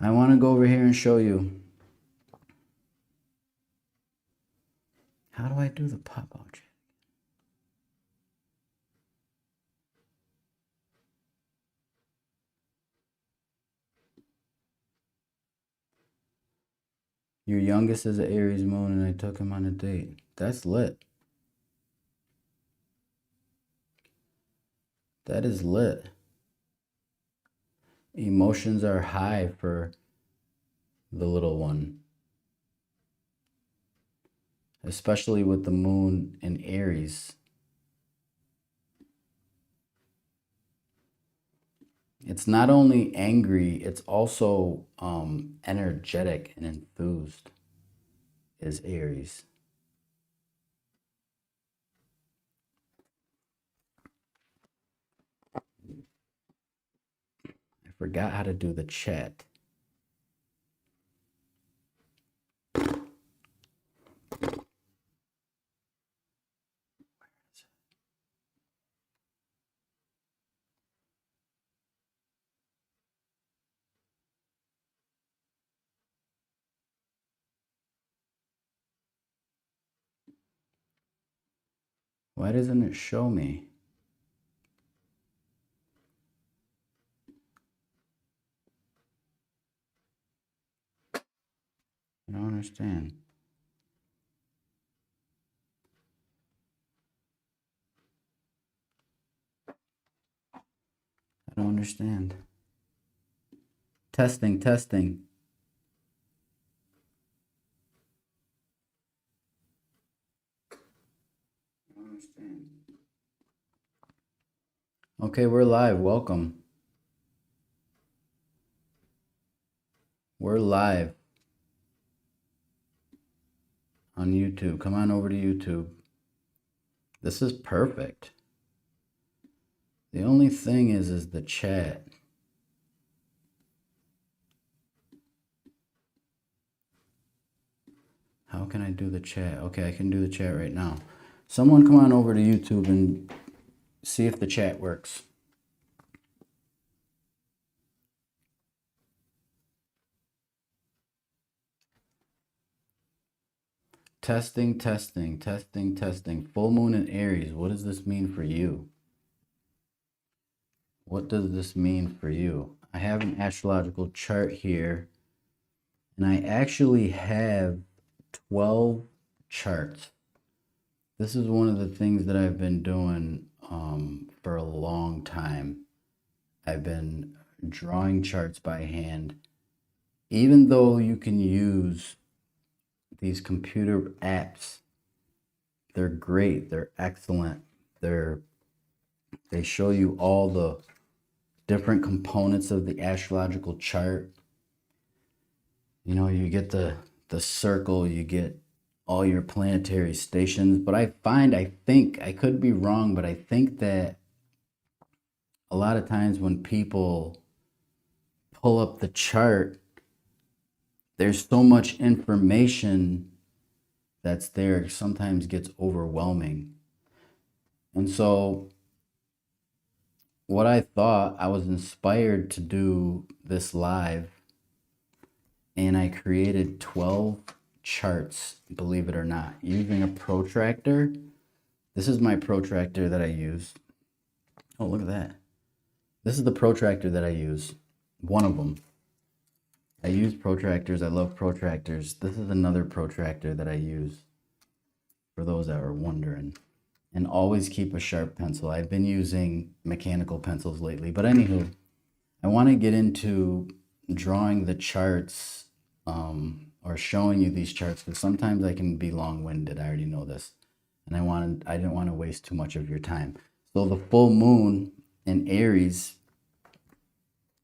I want to go over here and show you. How do I do the pop-out chat? Your youngest is an Aries moon and I took him on a date. That's lit. That is lit. Emotions are high for the little one. Especially with the moon in Aries. It's not only angry, it's also energetic and enthused is Aries. I forgot how to do the chat. Why doesn't it show me? I don't understand. I don't understand. Testing, testing. I don't understand. Okay, we're live. Welcome. We're live on YouTube. Come on over to YouTube. This is perfect. The only thing is the chat. How can I do the chat? Okay, I can do the chat right now. Someone come on over to YouTube and see if the chat works. Testing, testing, testing, testing. Full moon in Aries. What does this mean for you? What does this mean for you? I have an astrological chart here, and I actually have 12 charts. This is one of the things that I've been doing for a long time. I've been drawing charts by hand. Even though you can use these computer apps, they're great, they're excellent. They show you all the different components of the astrological chart. You know, you get the circle, you get all your planetary stations, but I think, I could be wrong, but I think that a lot of times when people pull up the chart, there's so much information that's there, it sometimes gets overwhelming. And so what I thought, I was inspired to do this live, and I created 12 charts, believe it or not, using a protractor. This is my protractor that I use. Oh, look at that. This is the protractor that I use. One of them. I use protractors. I love protractors. This is another protractor that I use, for those that are wondering. And always keep a sharp pencil. I've been using mechanical pencils lately. But anywho, I want to get into drawing the charts or showing you these charts, because sometimes I can be long-winded. I already know this. And I didn't want to waste too much of your time. So the full moon in Aries,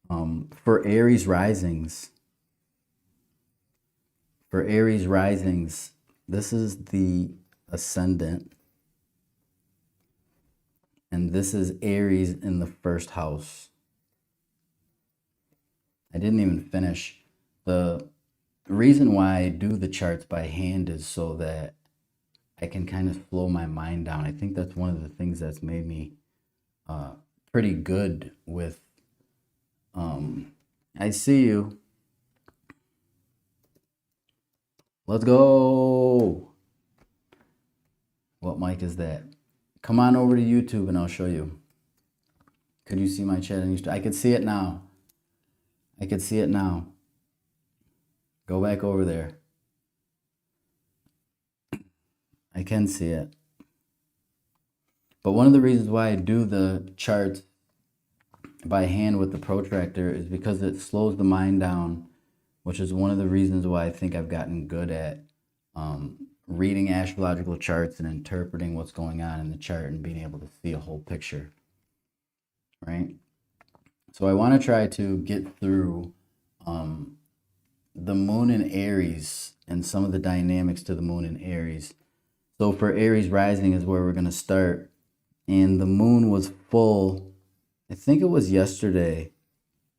for Aries risings, this is the ascendant, and this is Aries in the first house. I didn't even finish. The reason why I do the charts by hand is so that I can kind of slow my mind down. I think that's one of the things that's made me pretty good with, I see you. Let's go. What mic is that? Come on over to YouTube and I'll show you. Could you see my chat on YouTube? I can see it now. I can see it now. Go back over there. I can see it. But one of the reasons why I do the charts by hand with the protractor is because it slows the mind down, which is one of the reasons why I think I've gotten good at reading astrological charts and interpreting what's going on in the chart and being able to see a whole picture, right? So I want to try to get through the moon in Aries and some of the dynamics to the moon in Aries. So for Aries rising is where we're going to start. And the moon was full. I think it was yesterday.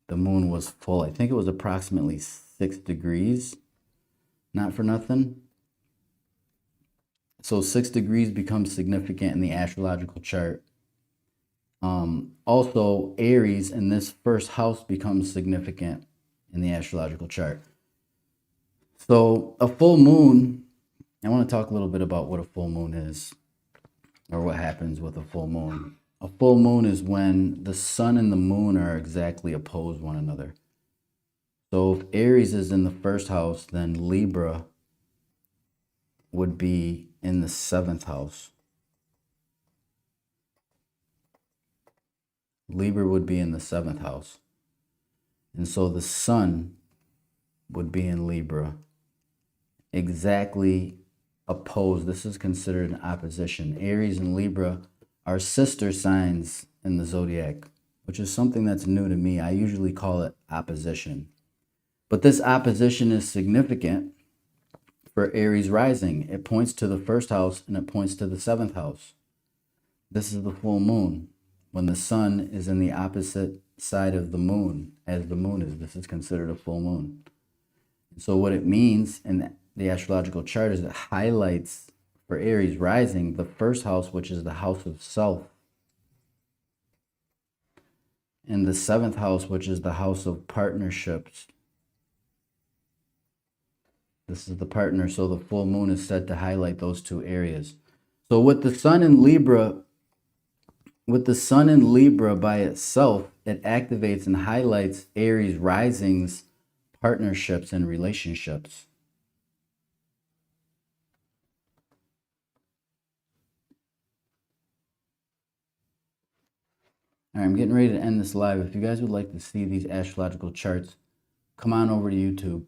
The moon was full. I think it was approximately 6 degrees. Not for nothing. So 6 degrees becomes significant in the astrological chart. Also, Aries in this first house becomes significant in the astrological chart. So a full moon, I want to talk a little bit about what a full moon is, or what happens with a full moon. A full moon is when the sun and the moon are exactly opposed one another. So if Aries is in the first house, then Libra would be in the 7th house. Libra would be in the 7th house. And so the sun would be in Libra. Exactly opposed. This is considered an opposition. Aries and Libra are sister signs in the zodiac, which is something that's new to me. I usually call it opposition. But this opposition is significant for Aries rising. It points to the 1st house and it points to the 7th house. This is the full moon. When the sun is in the opposite side of the moon, as the moon is, this is considered a full moon. So what it means in the astrological chart is it highlights for Aries rising the 1st house, which is the house of self, and the 7th house, which is the house of partnerships. This is the partner, so the full moon is said to highlight those two areas. So with the sun in Libra, by itself, it activates and highlights Aries rising's partnerships and relationships. All right, I'm getting ready to end this live. If you guys would like to see these astrological charts, come on over to YouTube.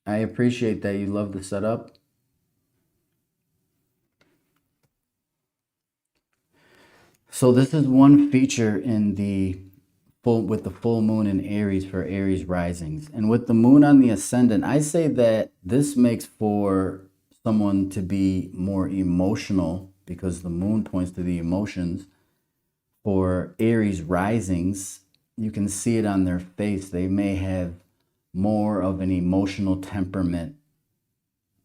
I appreciate that you love the setup. So this is one feature in with the full moon in Aries for Aries risings. And with the moon on the ascendant, I say that this makes for someone to be more emotional because the moon points to the emotions. For Aries risings, you can see it on their face. They may have more of an emotional temperament.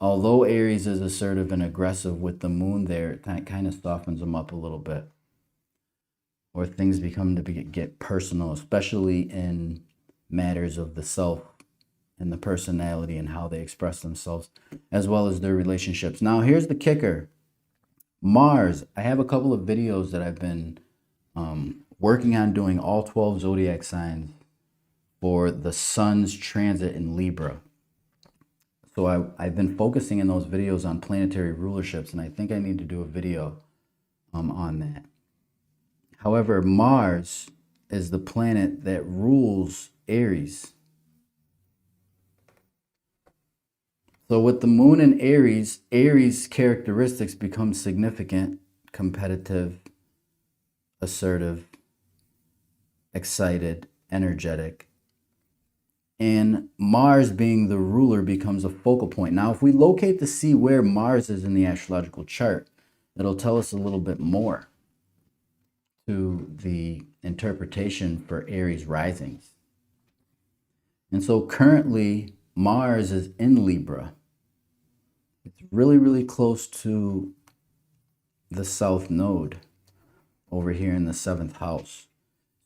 Although Aries is assertive and aggressive, with the moon there, it kind of softens them up a little bit. Or things become to get personal, especially in matters of the self and the personality and how they express themselves, as well as their relationships. Now, here's the kicker. Mars. I have a couple of videos that I've been working on doing all 12 zodiac signs for the sun's transit in Libra. So I've been focusing in those videos on planetary rulerships, and I think I need to do a video on that. However, Mars is the planet that rules Aries. So with the moon in Aries, Aries characteristics become significant, competitive, assertive, excited, energetic. And Mars being the ruler becomes a focal point. Now, if we locate to see where Mars is in the astrological chart, it'll tell us a little bit more to the interpretation for Aries risings. And so currently Mars is in Libra. It's really, really close to the South Node over here in the 7th house.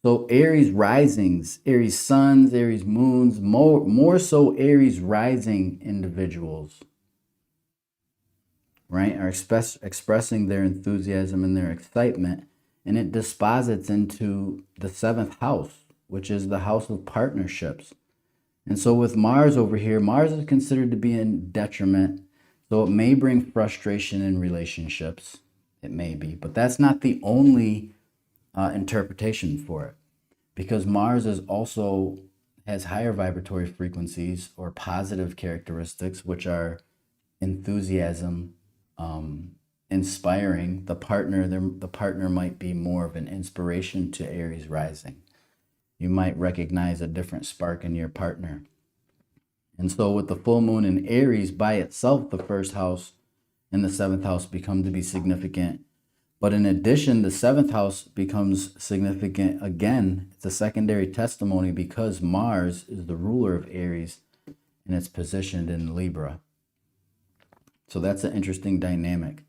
So Aries risings, Aries suns, Aries moons, more so Aries rising individuals, right, are expressing their enthusiasm and their excitement, and it disposits into the 7th house, which is the house of partnerships. And so with Mars over here, Mars is considered to be in detriment, so it may bring frustration in relationships. It may be, but that's not the only interpretation for it, because Mars is also has higher vibratory frequencies or positive characteristics, which are enthusiasm, inspiring. The partner might be more of an inspiration to Aries rising. You might recognize a different spark in your partner. And so with the full moon in Aries by itself, the 1st house and the 7th house become to be significant. But in addition, the 7th house becomes significant again. It's a secondary testimony because Mars is the ruler of Aries and it's positioned in Libra. So that's an interesting dynamic.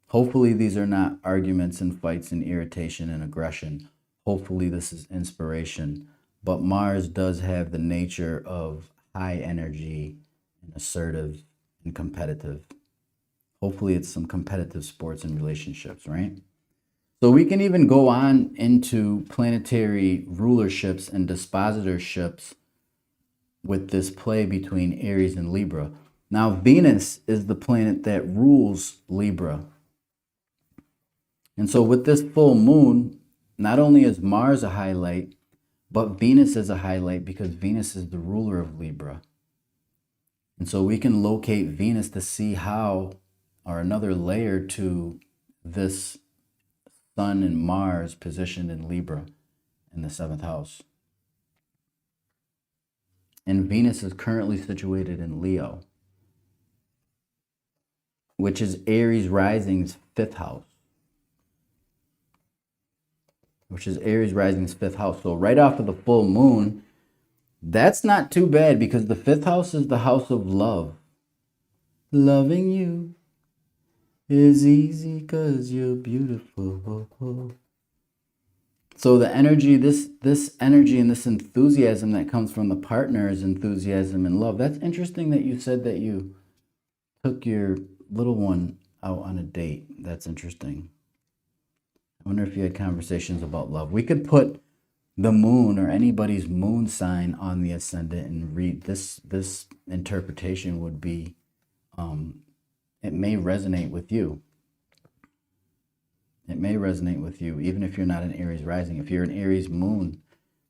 Hopefully these are not arguments and fights and irritation and aggression. Hopefully this is inspiration. But Mars does have the nature of high energy and assertive and competitive. Hopefully it's some competitive sports and relationships, right? So we can even go on into planetary rulerships and dispositorships with this play between Aries and Libra. Now, Venus is the planet that rules Libra. And so with this full moon, not only is Mars a highlight, but Venus is a highlight because Venus is the ruler of Libra. And so we can locate Venus to see how, or another layer to this Sun and Mars positioned in Libra in the 7th house. And Venus is currently situated in Leo, which is Aries rising's 5th house. So right off of the full moon, that's not too bad because the 5th house is the house of love. Loving you is easy because you're beautiful. So the energy, this energy and this enthusiasm that comes from the partner is enthusiasm and love. That's interesting that you said that you took your little one out on a date. That's interesting. I wonder if you had conversations about love. We could put the moon or anybody's moon sign on the ascendant and read this. This interpretation would be, it may resonate with you. It may resonate with you, even if you're not an Aries rising. If you're an Aries moon,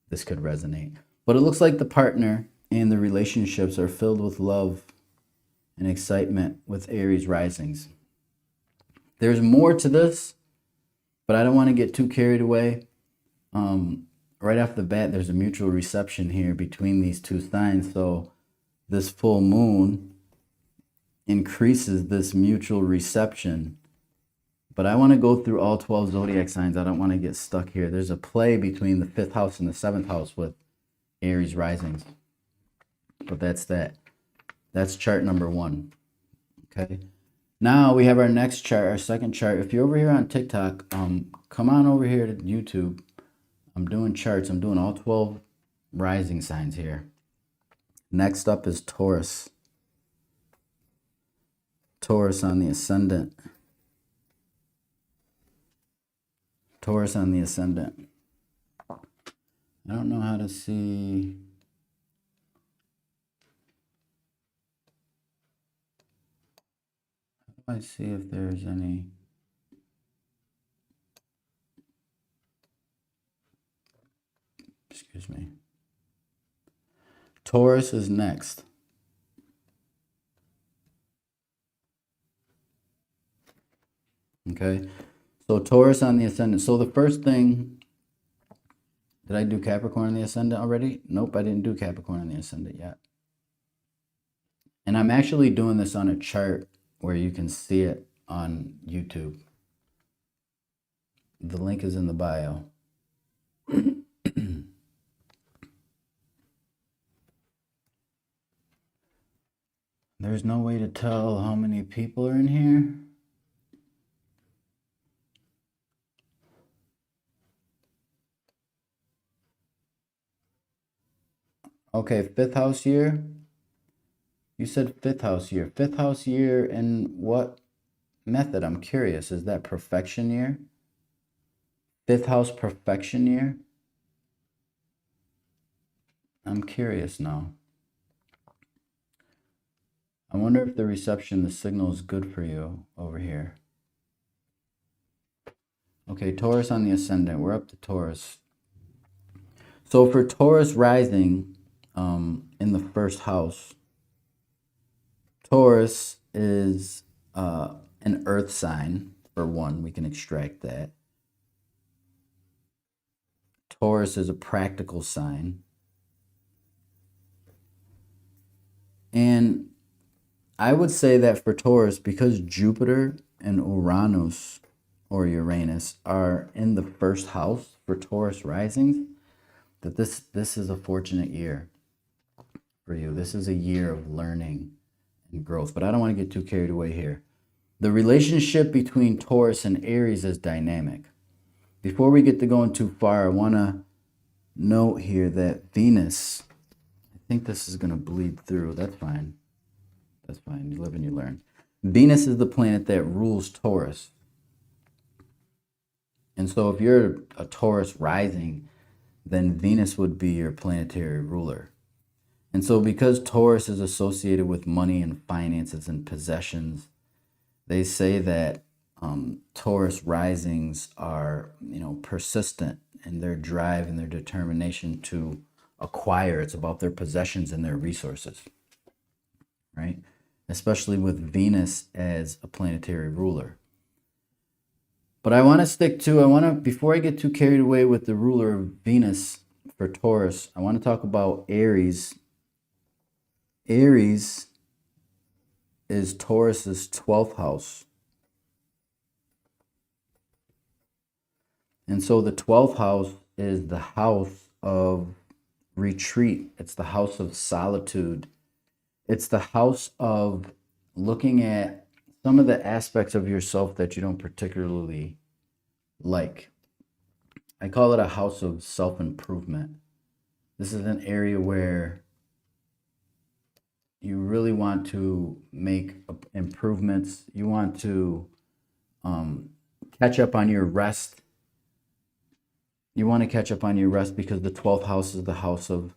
this could resonate. But it looks like the partner and the relationships are filled with love and excitement with Aries risings. There's more to this, but I don't want to get too carried away. Right off the bat, there's a mutual reception here between these two signs. So this full moon increases this mutual reception. But I want to go through all 12 zodiac signs. I don't want to get stuck here. There's a play between the 5th house and the 7th house with Aries risings. But that's that. That's chart number 1. Okay. Now we have our next chart, our second chart. If you're over here on TikTok, come on over here to YouTube. I'm doing charts. I'm doing all 12 rising signs here. Next up is Taurus. Taurus on the ascendant. Taurus on the ascendant. I don't know how to see. How do I see if there's any? Excuse me. Taurus is next. Okay. So Taurus on the ascendant. So the first thing, did I do Capricorn on the ascendant already? Nope, I didn't do Capricorn on the ascendant yet. And I'm actually doing this on a chart where you can see it on YouTube. The link is in the bio. There's no way to tell how many people are in here. Okay, fifth house year. You said fifth house year. Fifth house year in what method? I'm curious. Is that perfection year? Fifth house perfection year? I'm curious now. I wonder if the reception, the signal is good for you over here. Okay, Taurus on the ascendant. We're up to Taurus. So for Taurus rising in the first house, Taurus is an earth sign, for one. We can extract that. Taurus is a practical sign. And I would say that for Taurus, because Jupiter and Uranus or Uranus are in the first house for Taurus risings, that this is a fortunate year for you. This is a year of learning and growth. But I don't want to get too carried away here. The relationship between Taurus and Aries is dynamic. Before we get to going too far, I want to note here that Venus, I think this is going to bleed through. That's fine. That's fine. You live and you learn. Venus is the planet that rules Taurus. And so if you're a Taurus rising, then Venus would be your planetary ruler. And so because Taurus is associated with money and finances and possessions, they say that Taurus risings are, persistent in their drive and their determination to acquire. It's about their possessions and their resources, right? Especially with Venus as a planetary ruler. But I want to before I get too carried away with the ruler of Venus for Taurus, I want to talk about Aries. Aries is Taurus's 12th house. And so the 12th house is the house of retreat. It's the house of solitude. It's the house of looking at some of the aspects of yourself that you don't particularly like. I call it a house of self-improvement. This is an area where you really want to make improvements. You want to catch up on your rest. You want to catch up on your rest because the 12th house is the house of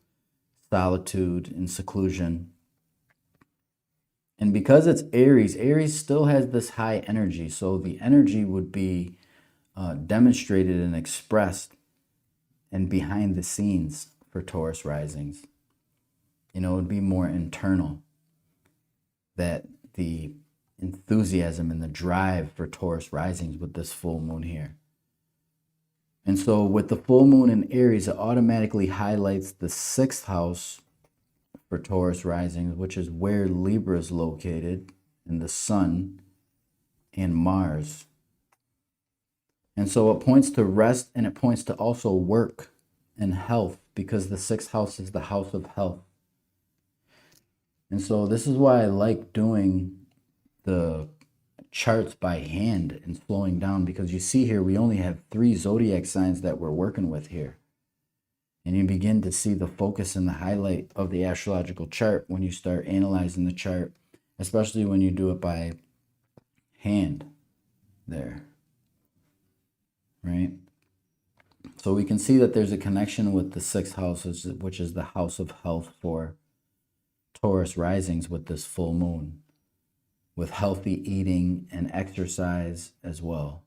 solitude and seclusion. And because it's Aries, Aries still has this high energy. So the energy would be demonstrated and expressed and behind the scenes for Taurus risings. It would be more internal. That the enthusiasm and the drive for Taurus risings with this full moon here. And so with the full moon in Aries, it automatically highlights the 6th house for Taurus risings, which is where Libra is located, and the Sun and Mars. And so it points to rest, and it points to also work and health, because the 6th house is the house of health. And so this is why I like doing the charts by hand and slowing down, because you see here we only have 3 zodiac signs that we're working with here. And you begin to see the focus and the highlight of the astrological chart when you start analyzing the chart, especially when you do it by hand there, right? So we can see that there's a connection with the 6th house, which is the house of health for Taurus risings with this full moon, with healthy eating and exercise as well.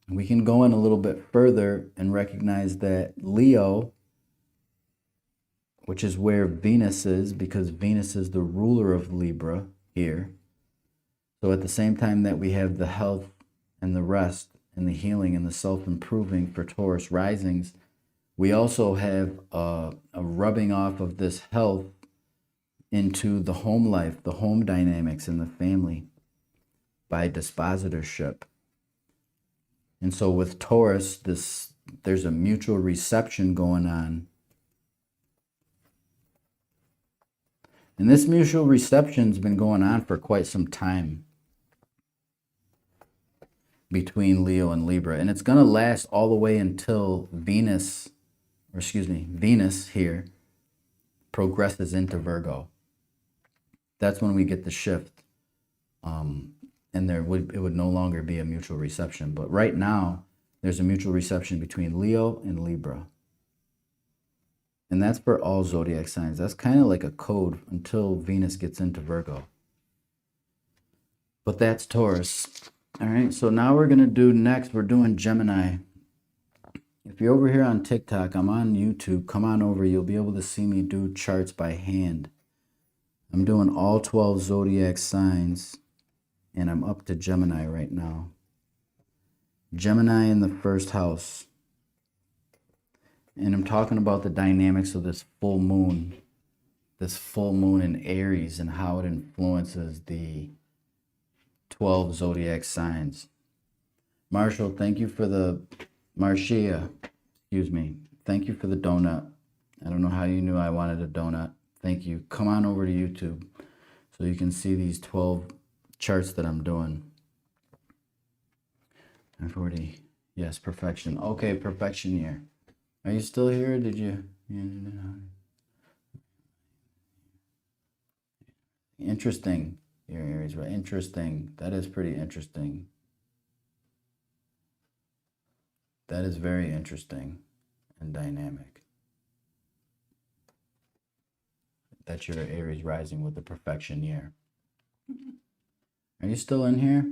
We can go in a little bit further and recognize that Leo, which is where Venus is, because Venus is the ruler of Libra here. So at the same time that we have the health and the rest and the healing and the self-improving for Taurus risings, we also have a rubbing off of this health into the home life, the home dynamics in the family by dispositorship. And so with Taurus, there's a mutual reception going on. And this mutual reception's been going on for quite some time between Leo and Libra. And it's going to last all the way until Venus or excuse me, Venus here progresses into Virgo. That's when we get the shift. And it would no longer be a mutual reception. But right now, there's a mutual reception between Leo and Libra. And that's for all zodiac signs. That's kind of like a code until Venus gets into Virgo. But that's Taurus. All right, so now we're going to do next, we're doing Gemini. If you're over here on TikTok, I'm on YouTube. Come on over. You'll be able to see me do charts by hand. I'm doing all 12 zodiac signs, and I'm up to Gemini right now. Gemini in the first house. And I'm talking about the dynamics of this full moon in Aries and how it influences the 12 zodiac signs. Marshall, thank you for the, Marcia, excuse me. Thank you for the donut. I don't know how you knew I wanted a donut. Thank you. Come on over to YouTube so you can see these 12 charts that I'm doing. 40. Yes, perfection. Okay, perfection year. Are you still here? Did you? Interesting. Your Aries, right? Interesting. That is pretty interesting. That is very interesting and dynamic. That's your Aries rising with the perfection year. Are you still in here?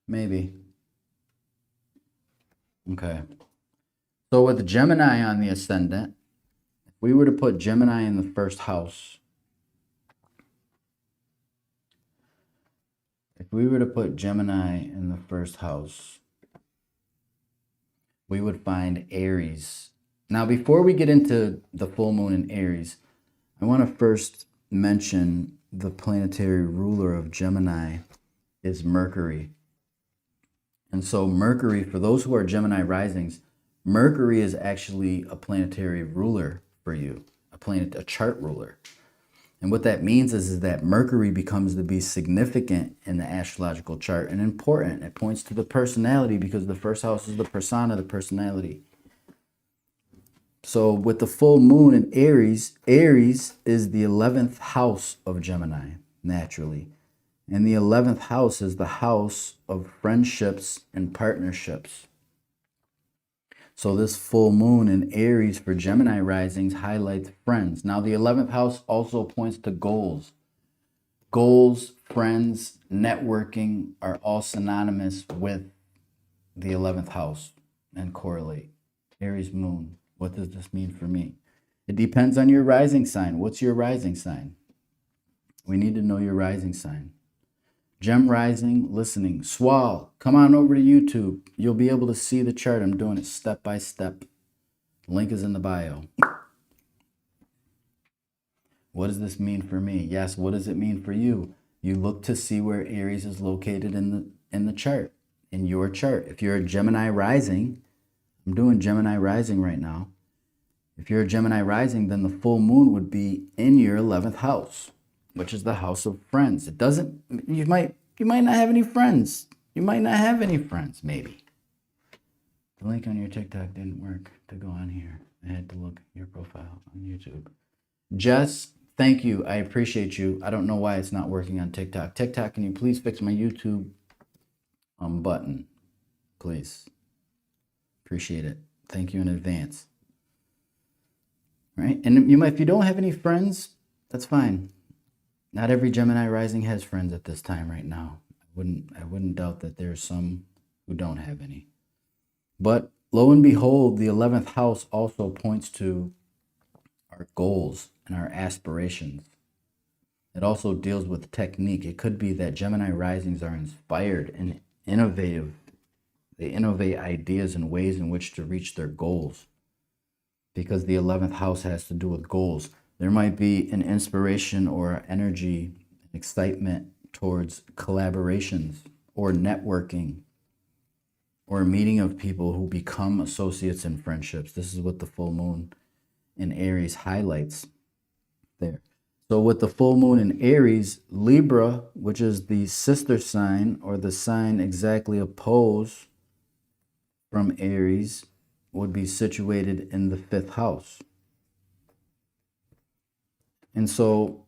Maybe. Okay. So with Gemini on the ascendant, if we were to put Gemini in the first house, we would find Aries. Now, before we get into the full moon in Aries, I want to first mention the planetary ruler of Gemini is Mercury. And so Mercury, for those who are Gemini risings, Mercury is actually a planetary ruler for you, a chart ruler. And what that means is that Mercury becomes to be significant in the astrological chart and important. It points to the personality because the first house is the persona, the personality. So with the full moon in Aries, Aries is the 11th house of Gemini, naturally. And the 11th house is the house of friendships and partnerships. So this full moon in Aries for Gemini risings highlights friends. Now the 11th house also points to goals. Goals, friends, networking are all synonymous with the 11th house and correlate. Aries moon, what does this mean for me? It depends on your rising sign. What's your rising sign? We need to know your rising sign. Gem rising, listening. Swal, come on over to YouTube. You'll be able to see the chart. I'm doing it step by step. Link is in the bio. What does this mean for me? Yes, what does it mean for you? You look to see where Aries is located in the chart, in your chart. If you're a Gemini rising, I'm doing Gemini rising right now. If you're a Gemini rising, then the full moon would be in your 11th house, which is the house of friends. It doesn't, you might not have any friends. You might not have any friends, maybe. The link on your TikTok didn't work to go on here. I had to look at your profile on YouTube. Jess, thank you. I appreciate you. I don't know why it's not working on TikTok. TikTok, can you please fix my YouTube button, please? Appreciate it. Thank you in advance. Right? And if you don't have any friends, that's fine. Not every Gemini rising has friends at this time right now. I wouldn't doubt that there's some who don't have any. But lo and behold, the 11th house also points to our goals and our aspirations. It also deals with technique. It could be that Gemini risings are inspired and innovative. They innovate ideas and ways in which to reach their goals, because the 11th house has to do with goals. There might be an inspiration or energy, excitement towards collaborations or networking or a meeting of people who become associates in friendships. This is what the full moon in Aries highlights there. So with the full moon in Aries, Libra, which is the sister sign or the sign exactly opposed from Aries would be situated in the 5th house. And so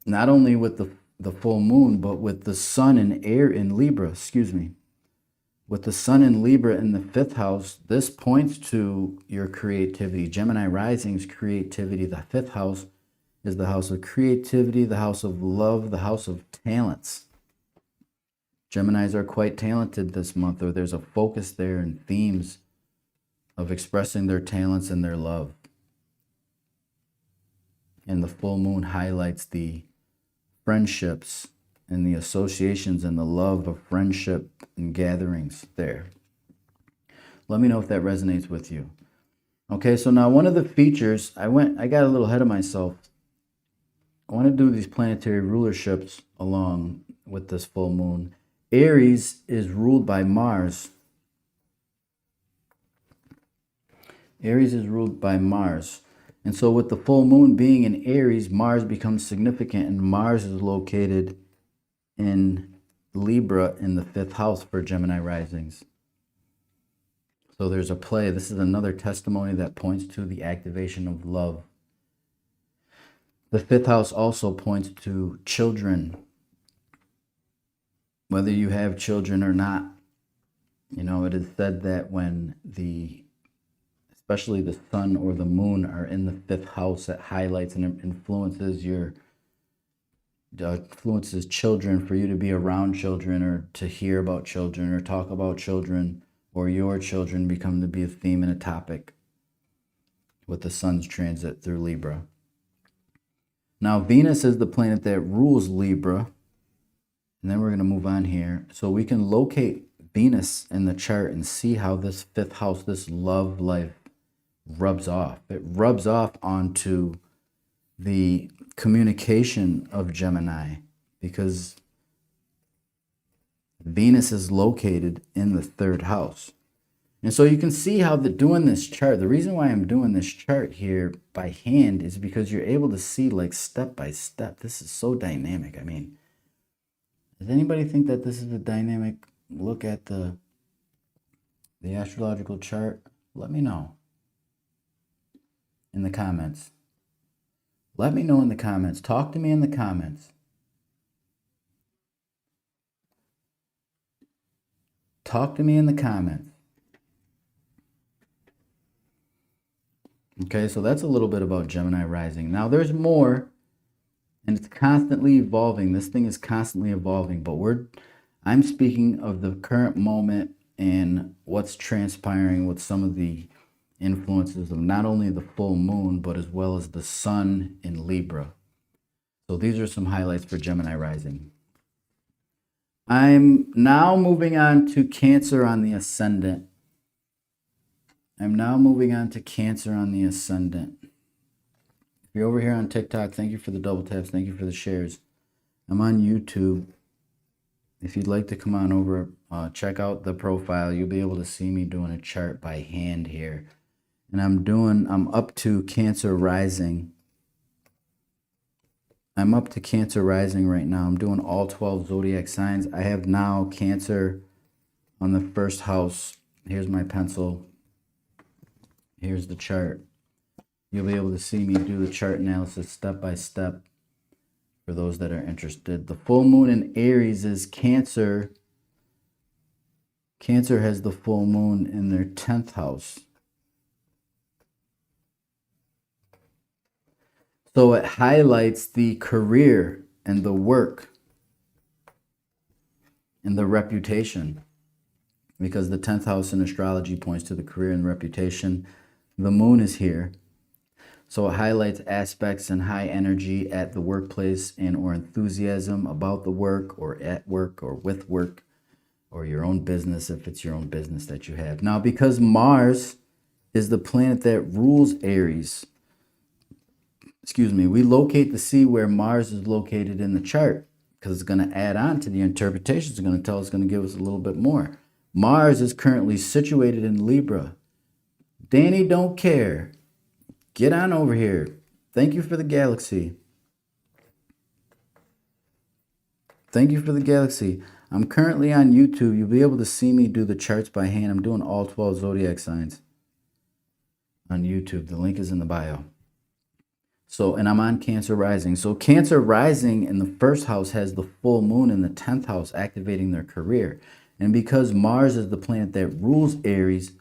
not only with the full moon, but with the sun in Libra, with the sun in Libra in the 5th house, this points to your creativity. Gemini rising's creativity. The 5th house is the house of creativity, the house of love, the house of talents. Geminis are quite talented this month, or there's a focus there and themes of expressing their talents and their love. And the full moon highlights the friendships and the associations and the love of friendship and gatherings there. Let me know if that resonates with you. Okay, so now one of the features, I got a little ahead of myself. I want to do these planetary rulerships along with this full moon. Aries is ruled by Mars. Aries is ruled by Mars. And so with the full moon being in Aries, Mars becomes significant, and Mars is located in Libra in the 5th house for Gemini risings. So there's a play. This is another testimony that points to the activation of love. The 5th house also points to children. Whether you have children or not, you know, it is said that when especially the sun or the moon are in the 5th house, it highlights and influences children, for you to be around children or to hear about children or talk about children, or your children become to be a theme and a topic with the sun's transit through Libra. Now, Venus is the planet that rules Libra. And then we're going to move on here. So we can locate Venus in the chart and see how this 5th house, this love life, rubs off. It rubs off onto the communication of Gemini, because Venus is located in the 3rd house. And so you can see how doing this chart, the reason why I'm doing this chart here by hand is because you're able to see like step by step. This is so dynamic. I mean, does anybody think that this is a dynamic look at the astrological chart? Let me know in the comments. Let me know in the comments. Talk to me in the comments. Talk to me in the comments. Okay, so that's a little bit about Gemini rising. Now there's more, and it's constantly evolving. This thing is constantly evolving, but I'm speaking of the current moment and what's transpiring with some of the influences of not only the full moon, but as well as the sun in Libra. So these are some highlights for Gemini rising. I'm now moving on to Cancer on the ascendant. If you're over here on TikTok, thank you for the double taps. Thank you for the shares. I'm on YouTube. If you'd like to come on over, check out the profile. You'll be able to see me doing a chart by hand here. And I'm up to Cancer rising. I'm up to Cancer rising right now. I'm doing all 12 zodiac signs. I have now Cancer on the 1st house. Here's my pencil. Here's the chart. You'll be able to see me do the chart analysis step by step for those that are interested. The full moon in Aries is Cancer. Cancer has the full moon in their 10th house. So it highlights the career and the work and the reputation, because the 10th house in astrology points to the career and reputation. The moon is here. So it highlights aspects and high energy at the workplace and or enthusiasm about the work or at work or with work or your own business, if it's your own business that you have. Now, because Mars is the planet that rules Aries, we locate to see where Mars is located in the chart, because it's going to add on to the interpretation. It's going to tell us, going to give us a little bit more. Mars is currently situated in Libra. Danny don't care. Get on over here. Thank you for the galaxy. Thank you for the galaxy. I'm currently on YouTube. You'll be able to see me do the charts by hand. I'm doing all 12 zodiac signs on YouTube. The link is in the bio. So, and I'm on Cancer Rising. So Cancer Rising in the first house has the full moon in the 10th house activating their career. And because Mars is the planet that rules Aries,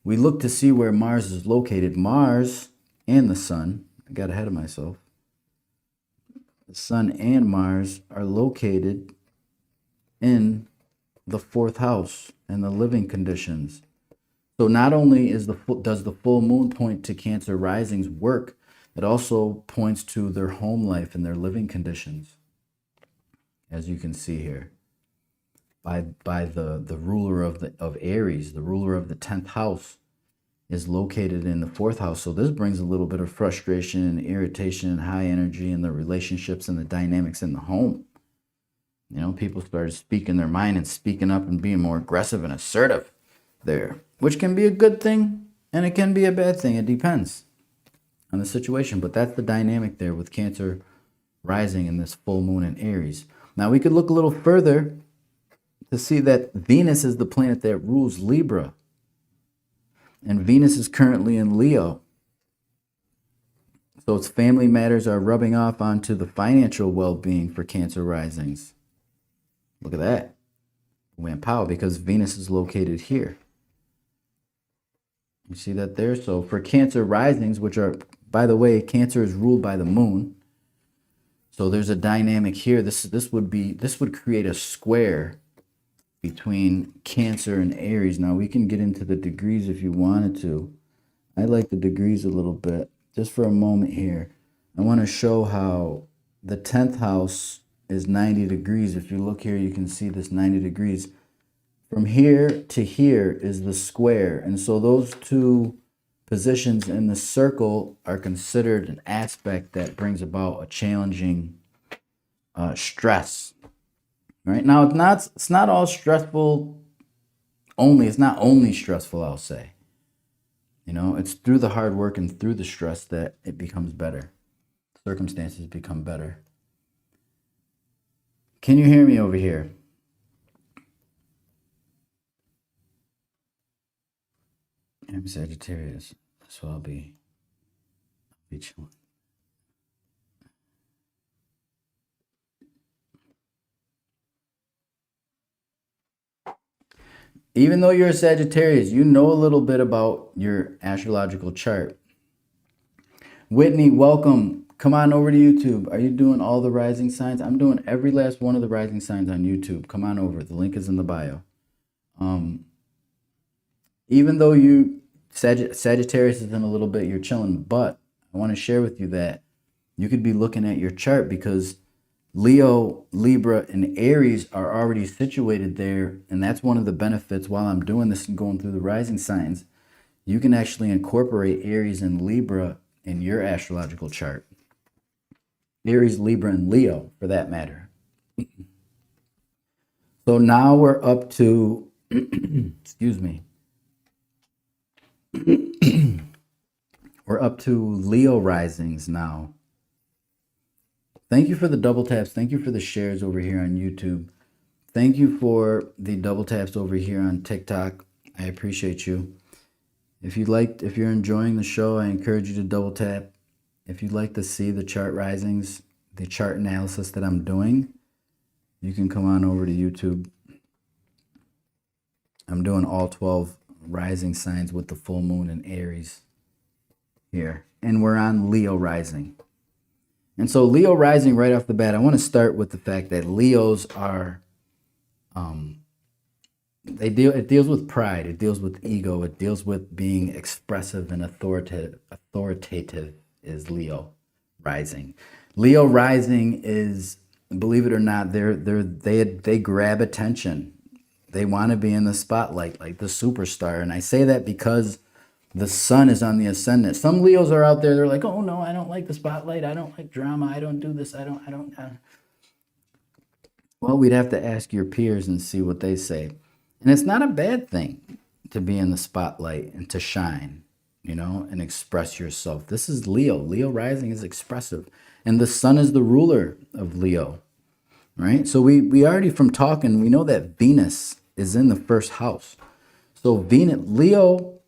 we look to see where Mars is located. Mars and the sun, I got ahead of myself. The sun and Mars are located in the 4th house and the living conditions. So not only does the full moon point to Cancer Rising's work, it also points to their home life and their living conditions, as you can see here. By the ruler of Aries, the ruler of the 10th house is located in the 4th house. So this brings a little bit of frustration and irritation and high energy in the relationships and the dynamics in the home. You know, people started speaking their mind and speaking up and being more aggressive and assertive there, which can be a good thing and it can be a bad thing. It depends on the situation, but that's the dynamic there with Cancer Rising in this full moon in Aries. Now we could look a little further to see that Venus is the planet that rules Libra, and Venus is currently in Leo. So its family matters are rubbing off onto the financial well-being for Cancer Risings. Look at that. Went power because Venus is located here. You see that there? So for Cancer Risings, which are, by the way, Cancer is ruled by the moon. So there's a dynamic here. This would create a square between Cancer and Aries. Now we can get into the degrees if you wanted to. I like the degrees a little bit. Just for a moment here, I want to show how the 10th house is 90 degrees. If you look here, you can see this 90 degrees. From here to here is the square. And so those two positions in the circle are considered an aspect that brings about a challenging stress. Right now, it's not all stressful. It's not only stressful, I'll say. You know, it's through the hard work and through the stress that it becomes better. Circumstances become better. Can you hear me over here? I'm Sagittarius, so I'll be chilling. Even though you're a Sagittarius, you know a little bit about your astrological chart. Whitney, welcome. Come on over to YouTube. Are you doing all the rising signs? I'm doing every last one of the rising signs on YouTube. Come on over. The link is in the bio. Even though Sagittarius is in a little bit, you're chilling, but I want to share with you that you could be looking at your chart because Leo, Libra, and Aries are already situated there, and that's one of the benefits while I'm doing this and going through the rising signs. You can actually incorporate Aries and Libra in your astrological chart. Aries, Libra, and Leo, for that matter. So now we're up to, excuse me, we're up to Leo risings now. Thank you for the double taps. Thank you for the shares over here on YouTube. Thank you for the double taps over here on TikTok. I appreciate you. If you're enjoying the show, I encourage you to double tap. If you'd like to see the chart risings, the chart analysis that I'm doing, you can come on over to YouTube. I'm doing all 12 rising signs with the full moon in Aries here. And we're on Leo rising. And so Leo rising right off the bat, I want to start with the fact that Leos are, it deals with pride, it deals with ego, it deals with being expressive and authoritative. Authoritative is Leo rising. Leo rising is, believe it or not, they grab attention. They want to be in the spotlight like the superstar. And I say that because the sun is on the ascendant. Some Leos are out there, they're like, oh no, I don't like the spotlight. I don't like drama. I don't do this. I don't. Well, we'd have to ask your peers and see what they say. And it's not a bad thing to be in the spotlight and to shine, you know, and express yourself. This is Leo. Leo rising is expressive. And the sun is the ruler of Leo. right? So we already from talking, we know that Venus is in the first house. So Venus, Leo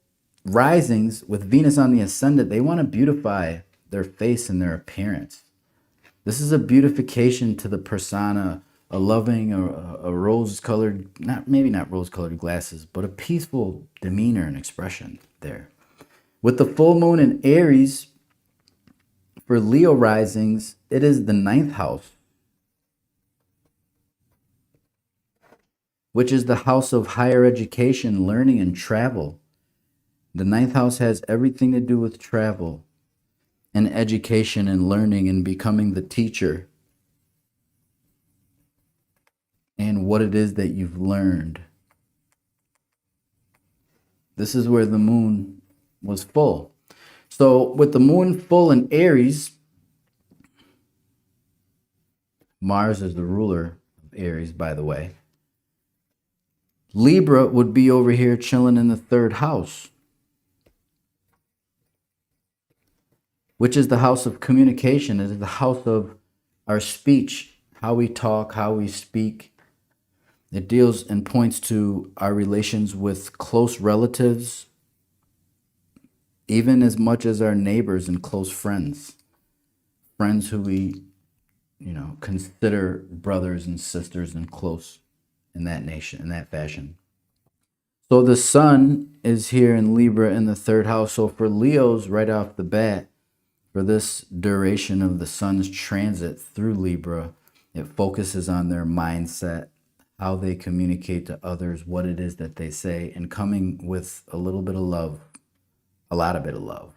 risings with Venus on the ascendant, they want to beautify their face and their appearance. This is a beautification to the persona, a loving, a rose-colored, maybe not rose-colored glasses, but a peaceful demeanor and expression there. With the full moon in Aries, for Leo risings, it is the ninth house, which is the house of higher education, learning, and travel. The ninth house has everything to do with travel and education and learning and becoming the teacher and what it is that you've learned. This is where the moon was full. So with the moon full in Aries, Mars is the ruler of Aries, by the way. Libra would be over here chilling in the third house, which is the house of communication. It is the house of our speech, how we talk, how we speak. It deals and points to our relations with close relatives, even as much as our neighbors and close friends. Friends who we, consider brothers and sisters and close in that nation, in that fashion. So the sun is here in Libra in the third house. So for Leos, right off the bat, for this duration of the sun's transit through Libra, it focuses on their mindset, how they communicate to others, what it is that they say, and coming with a little bit of love, a lot of bit of love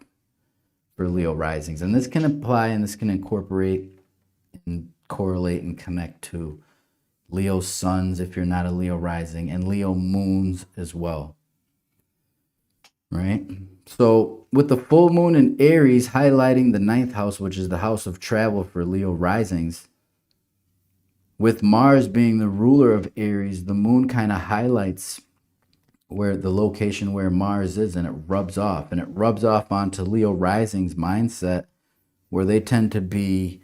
for Leo risings. And this can apply and this can incorporate and correlate and connect to Leo suns if you're not a Leo rising, and Leo moons as well, right? So with the full moon in Aries highlighting the ninth house, which is the house of travel for Leo risings, with Mars being the ruler of Aries, the moon kind of highlights where the location where Mars is, and it rubs off. And it rubs off onto Leo rising's mindset, where they tend to be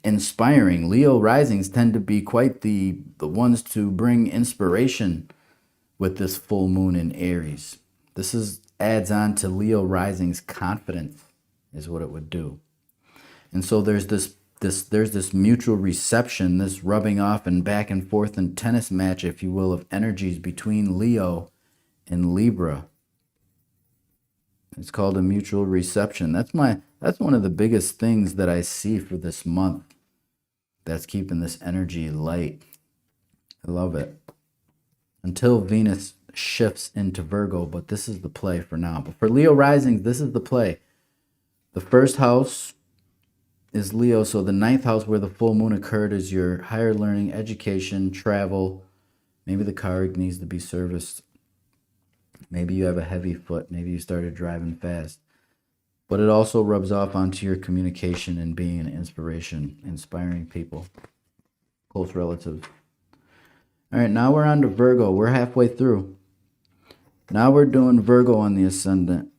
inspiring. Leo risings tend to be quite the ones to bring inspiration with this full moon in Aries. This adds on to Leo rising's confidence, is what it would do. And so there's this mutual reception, this rubbing off and back and forth and tennis match, if you will, of energies between Leo and Libra. It's called a mutual reception. That's one of the biggest things that I see for this month that's keeping this energy light. I love it. Until Venus shifts into Virgo, but this is the play for now. But for Leo risings, this is the play. The first house is Leo, so the ninth house where the full moon occurred is your higher learning, education, travel. Maybe the car needs to be serviced. Maybe you have a heavy foot. Maybe you started driving fast. But it also rubs off onto your communication and being an inspiration, inspiring people, close relatives. All right, now we're on to Virgo. We're halfway through. Now we're doing Virgo on the ascendant.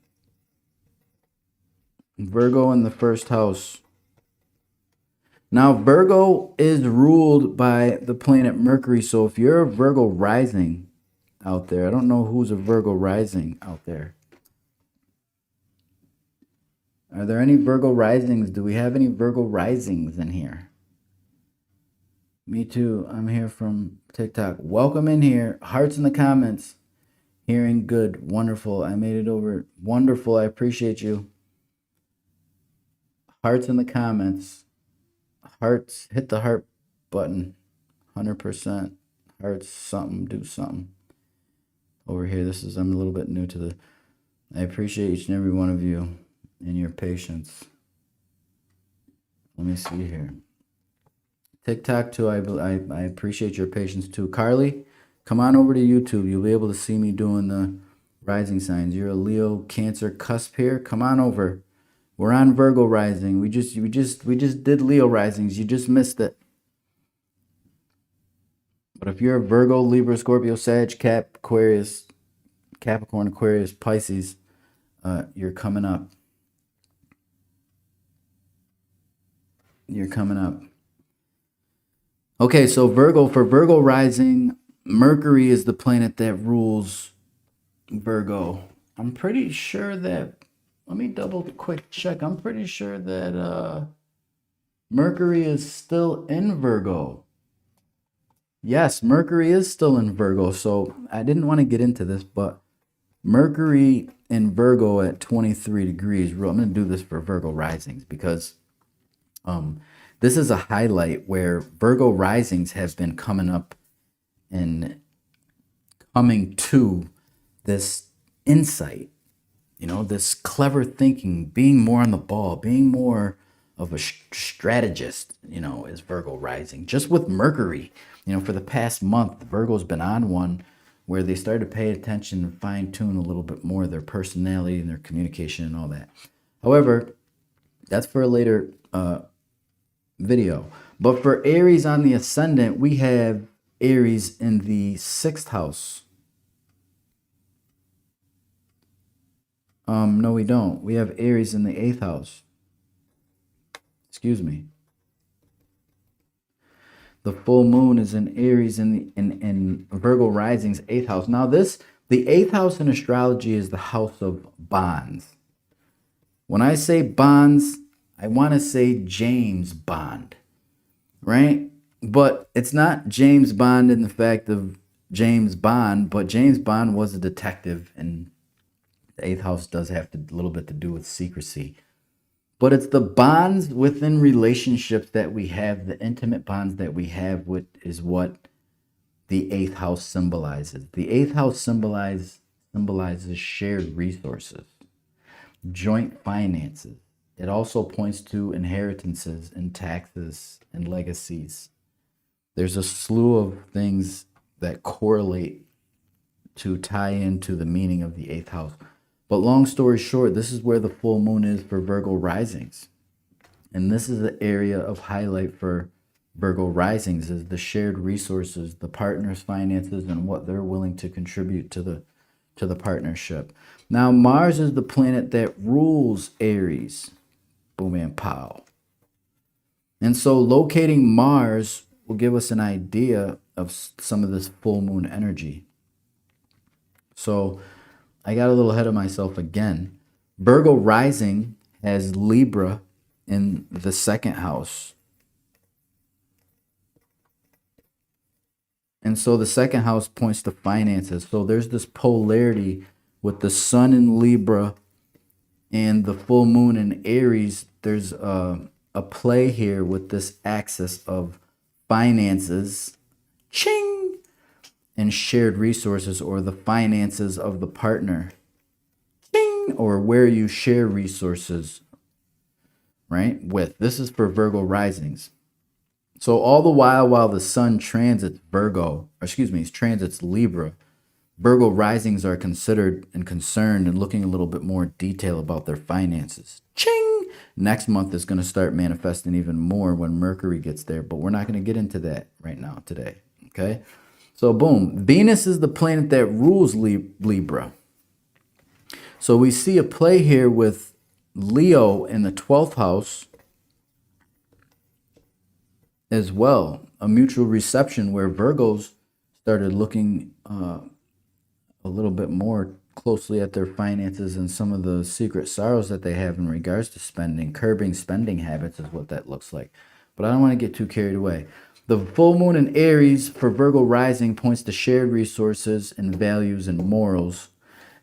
Virgo in the first house. Now, Virgo is ruled by the planet Mercury. So if you're a Virgo rising out there, I don't know who's a Virgo rising out there. Are there any Virgo risings? Do we have any Virgo risings in here? Me too. I'm here from TikTok. Welcome in here. Hearts in the comments. Hearing good. Wonderful. I made it over. Wonderful. I appreciate you. Hearts in the comments. Hearts. Hit the heart button. 100%. Hearts. Something. Do something. Over here. I'm a little bit new to the... I appreciate each and every one of you and your patience. Let me see here. TikTok too, I appreciate your patience too. Carly, come on over to YouTube. You'll be able to see me doing the rising signs. You're a Leo Cancer cusp here. Come on over. We're on Virgo rising. We just did Leo risings. You just missed it. But if you're a Virgo, Libra, Scorpio, Sag, Aquarius, Capricorn, Aquarius, Pisces, you're coming up. You're coming up. Okay, so Virgo, for Virgo rising, Mercury is the planet that rules Virgo. I'm pretty sure that, let me double quick check. I'm pretty sure that Mercury is still in Virgo. Yes, Mercury is still in Virgo. So I didn't want to get into this, but Mercury in Virgo at 23 degrees. I'm going to do this for Virgo risings because this is a highlight where Virgo risings have been coming up and coming to this insight, this clever thinking, being more on the ball, being more of a strategist, is Virgo rising. Just with Mercury, for the past month, Virgo's been on one where they started to pay attention and fine tune a little bit more their personality and their communication and all that. However, that's for a later video. But for Aries on the ascendant, we have Aries in the 6th house. No, we don't. We have Aries in the 8th house. Excuse me. The full moon is in Aries in Virgo rising's 8th house. Now the 8th house in astrology is the house of bonds. When I say bonds, I want to say James Bond, right? But it's not James Bond in the fact of James Bond, but James Bond was a detective, and the 8th house does have a little bit to do with secrecy. But it's the bonds within relationships that we have, the intimate bonds that we have, is what the 8th house symbolizes. The 8th house symbolizes shared resources, joint finances. It also points to inheritances and taxes and legacies. There's a slew of things that correlate to tie into the meaning of the 8th house. But long story short, this is where the full moon is for Virgo risings. And this is the area of highlight for Virgo risings, is the shared resources, the partner's finances, and what they're willing to contribute to the partnership. Now, Mars is the planet that rules Aries. Boom and pow. And so locating Mars will give us an idea of some of this full moon energy. So I got a little ahead of myself again. Virgo rising has Libra in the 2nd house. And so the 2nd house points to finances. So there's this polarity with the sun in Libra and the full moon in Aries. There's a play here with this axis of finances, ching, and shared resources, or the finances of the partner, ching, or where you share resources, right? This is for Virgo risings. So all the while the sun transits transits Libra, Virgo risings are considered and concerned and looking a little bit more detail about their finances. Ching! Next month is going to start manifesting even more when Mercury gets there, but we're not going to get into that right now today, okay? So boom, Venus is the planet that rules Libra. So we see a play here with Leo in the 12th house as well, a mutual reception where Virgos started looking a little bit more closely at their finances and some of the secret sorrows that they have in regards to spending. Curbing spending habits is what that looks like. But I don't want to get too carried away. The full moon in Aries for Virgo rising points to shared resources and values and morals,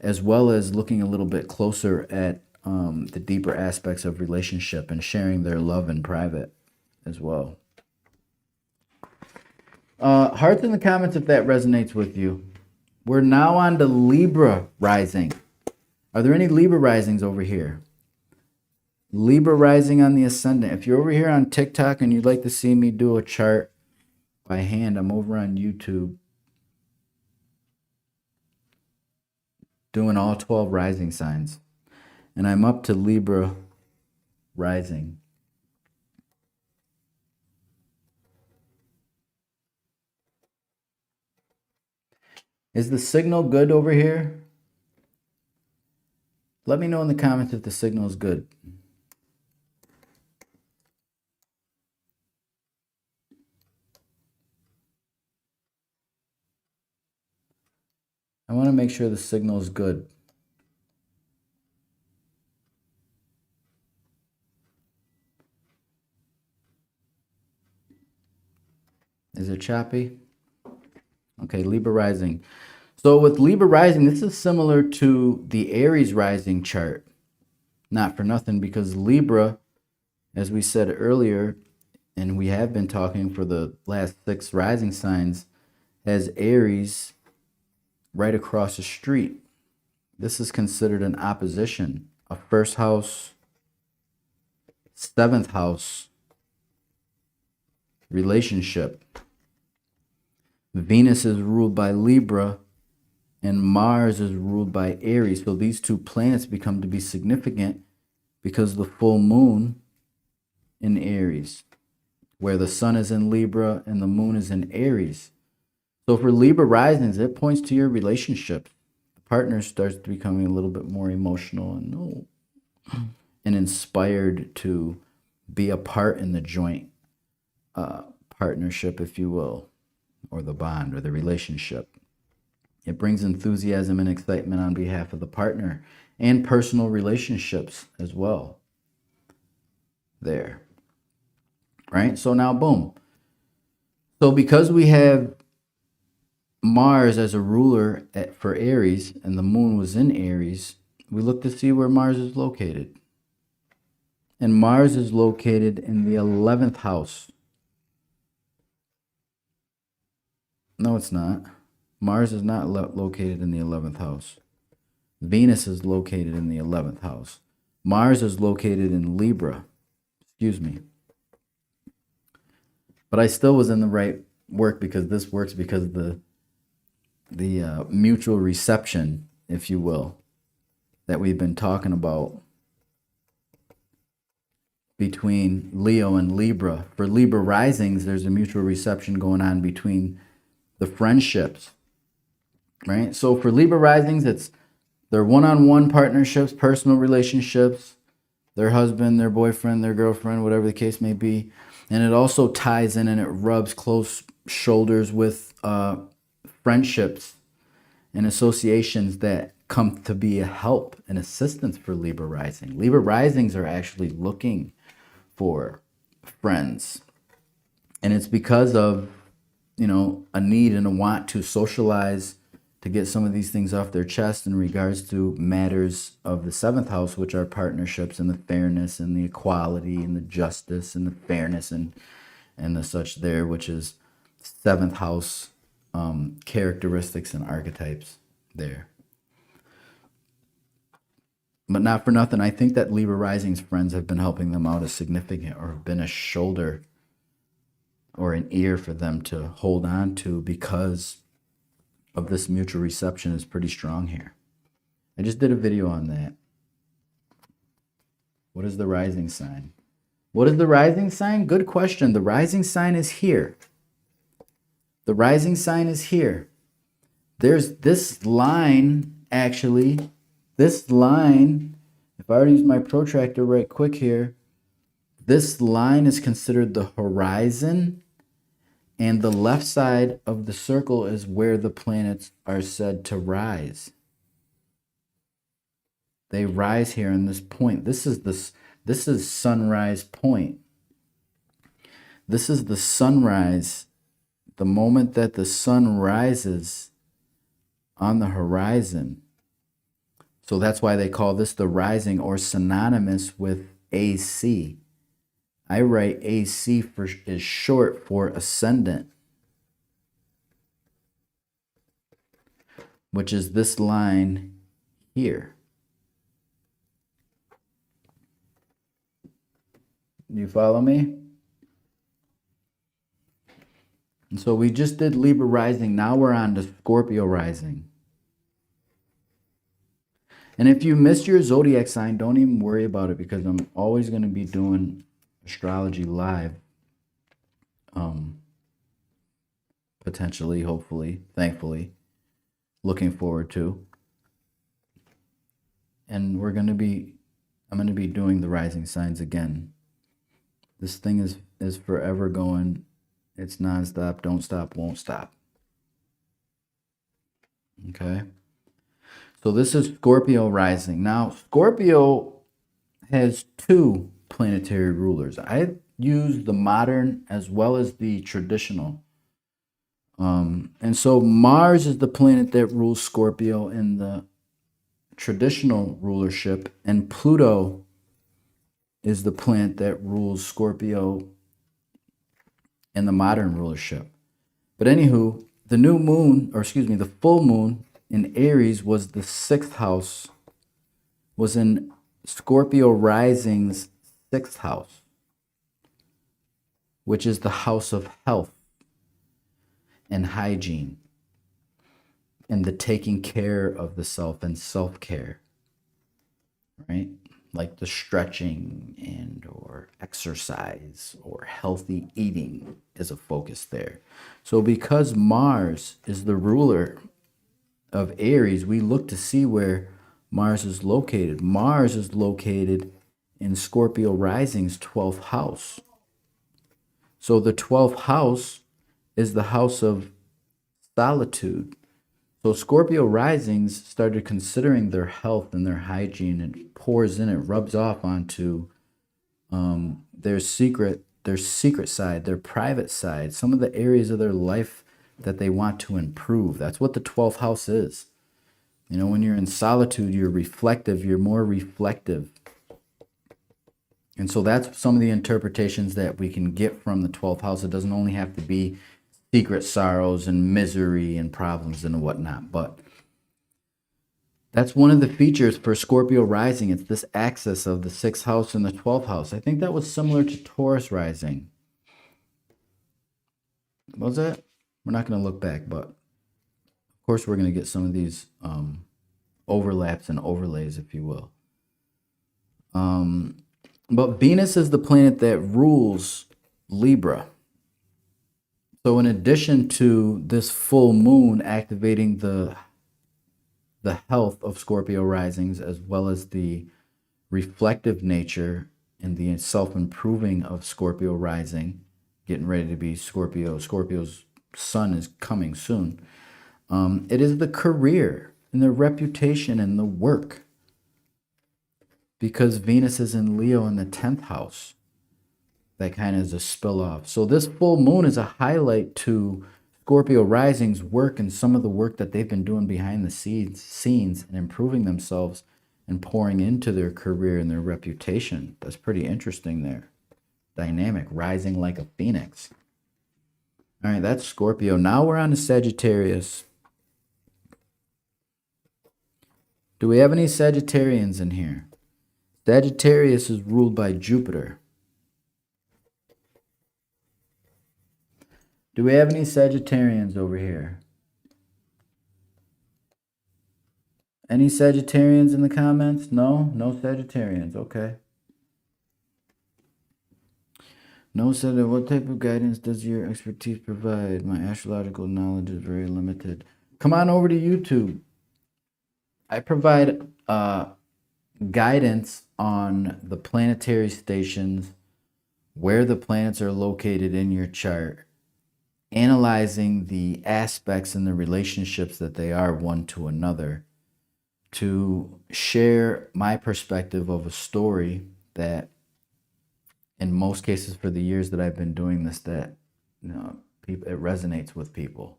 as well as looking a little bit closer at the deeper aspects of relationship and sharing their love in private as well. Hearts in the comments if that resonates with you. We're now on to Libra rising. Are there any Libra risings over here? Libra rising on the ascendant. If you're over here on TikTok and you'd like to see me do a chart by hand, I'm over on YouTube doing all 12 rising signs. And I'm up to Libra rising. Is the signal good over here? Let me know in the comments if the signal is good. I want to make sure the signal is good. Is it choppy? Okay, Libra rising. So with Libra rising, this is similar to the Aries rising chart. Not for nothing, because Libra, as we said earlier, and we have been talking for the last 6 rising signs, has Aries right across the street. This is considered an opposition, a first house, 7th house relationship. Venus is ruled by Libra and Mars is ruled by Aries. So these 2 planets become to be significant because the full moon in Aries, where the sun is in Libra and the moon is in Aries. So for Libra risings, it points to your relationship. The partner starts becoming a little bit more emotional and inspired to be a part in the joint partnership, if you will, or the bond or the relationship. It brings enthusiasm and excitement on behalf of the partner and personal relationships as well. There. Right? So now, boom. So because we have Mars as a ruler for Aries and the moon was in Aries, we look to see where Mars is located. And Mars is located in the 11th house. No, it's not. Mars is not located in the 11th house. Venus is located in the 11th house. Mars is located in Libra. Excuse me. But I still was in the right work because this works because of the mutual reception, if you will, that we've been talking about between Leo and Libra. For Libra risings, there's a mutual reception going on between the friendships, right? So for Libra risings, it's their one-on-one partnerships, personal relationships, their husband, their boyfriend, their girlfriend, whatever the case may be. And it also ties in and it rubs close shoulders with friendships and associations that come to be a help and assistance for Libra rising. Libra risings are actually looking for friends. And it's because of, a need and a want to socialize, to get some of these things off their chest in regards to matters of the 7th house, which are partnerships and the fairness and the equality and the justice and the fairness and the such there, which is 7th house characteristics and archetypes there. But not for nothing, I think that Libra rising's friends have been helping them out as significant, or have been a shoulder or an ear for them to hold on to, because of this mutual reception is pretty strong here. I just did a video on that. What is the rising sign? What is the rising sign? Good question. The rising sign is here. The rising sign is here. There's this line, actually. This line, if I were to use my protractor right quick here, this line is considered the horizon, and the left side of the circle is where the planets are said to rise. They rise here in this point. This is sunrise point. This is the sunrise. The moment that the sun rises on the horizon. So that's why they call this the rising, or synonymous with AC. I write AC is short for ascendant, which is this line here. You follow me? And so we just did Libra rising. Now we're on to Scorpio rising. And if you missed your zodiac sign, don't even worry about it, because I'm always going to be doing astrology live. Potentially, hopefully, thankfully, looking forward to. And I'm going to be doing the rising signs again. This thing is forever going. It's nonstop, don't stop, won't stop. Okay. So this is Scorpio rising. Now, Scorpio has two planetary rulers. I use the modern as well as the traditional. And so Mars is the planet that rules Scorpio in the traditional rulership, and Pluto is the planet that rules Scorpio in the modern rulership. But anywho, the new moon, or excuse me, the full moon in Aries was the sixth house, was in Scorpio rising's sixth house, which is the house of health and hygiene and the taking care of the self and self-care, right? Like the stretching and or exercise or healthy eating is a focus there. So because Mars is the ruler of Aries, we look to see where Mars is located. Mars is located in Scorpio rising's 12th house. So the 12th house is the house of solitude. So Scorpio risings started considering their health and their hygiene, and it pours in, it rubs off onto their secret side, their private side, some of the areas of their life that they want to improve. That's what the 12th house is. You know, when you're in solitude, you're reflective, you're more reflective. And so that's some of the interpretations that we can get from the 12th house. It doesn't only have to be secret sorrows and misery and problems and whatnot, but that's one of the features for Scorpio rising. It's this axis of the 6th house and the 12th house. I think that was similar to Taurus rising. Was it? We're not going to look back, but of course we're going to get some of these overlaps and overlays, if you will. But Venus is the planet that rules Libra. So in addition to this full moon activating the health of Scorpio risings, as well as the reflective nature and the self-improving of Scorpio rising, getting ready to be Scorpio. Scorpio's sun is coming soon. It is the career and the reputation and the work, because Venus is in Leo in the 10th house. That kind of is a spill off. So this full moon is a highlight to Scorpio rising's work and some of the work that they've been doing behind the scenes and improving themselves and pouring into their career and their reputation. That's pretty interesting there. Dynamic, rising like a phoenix. All right, that's Scorpio. Now we're on to Sagittarius. Do we have any Sagittarians in here? Sagittarius is ruled by Jupiter. Do we have any Sagittarians over here? Any Sagittarians in the comments? No? No Sagittarians. Okay. No Sagittarians. What type of guidance does your expertise provide? My astrological knowledge is very limited. Come on over to YouTube. I provide guidance on the planetary stations, where the planets are located in your chart, analyzing the aspects and the relationships that they are one to another, to share my perspective of a story that, in most cases for the years that I've been doing this, that, you know, people, it resonates with people.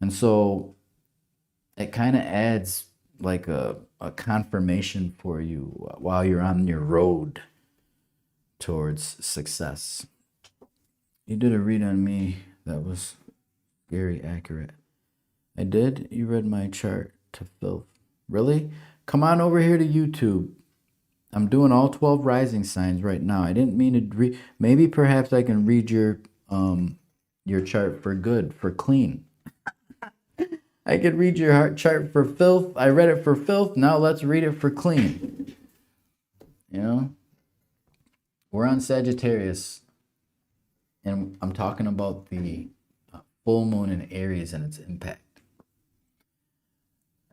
And so it kind of adds like a confirmation for you while you're on your road towards success. You did a read on me that was very accurate. I did? You read my chart to filth. Really? Come on over here to YouTube. I'm doing all 12 rising signs right now. I didn't mean to read. Maybe perhaps I can read your chart for good, for clean. I could read your chart for filth. I read it for filth. Now let's read it for clean. You know? We're on Sagittarius. And I'm talking about the full moon in Aries and its impact.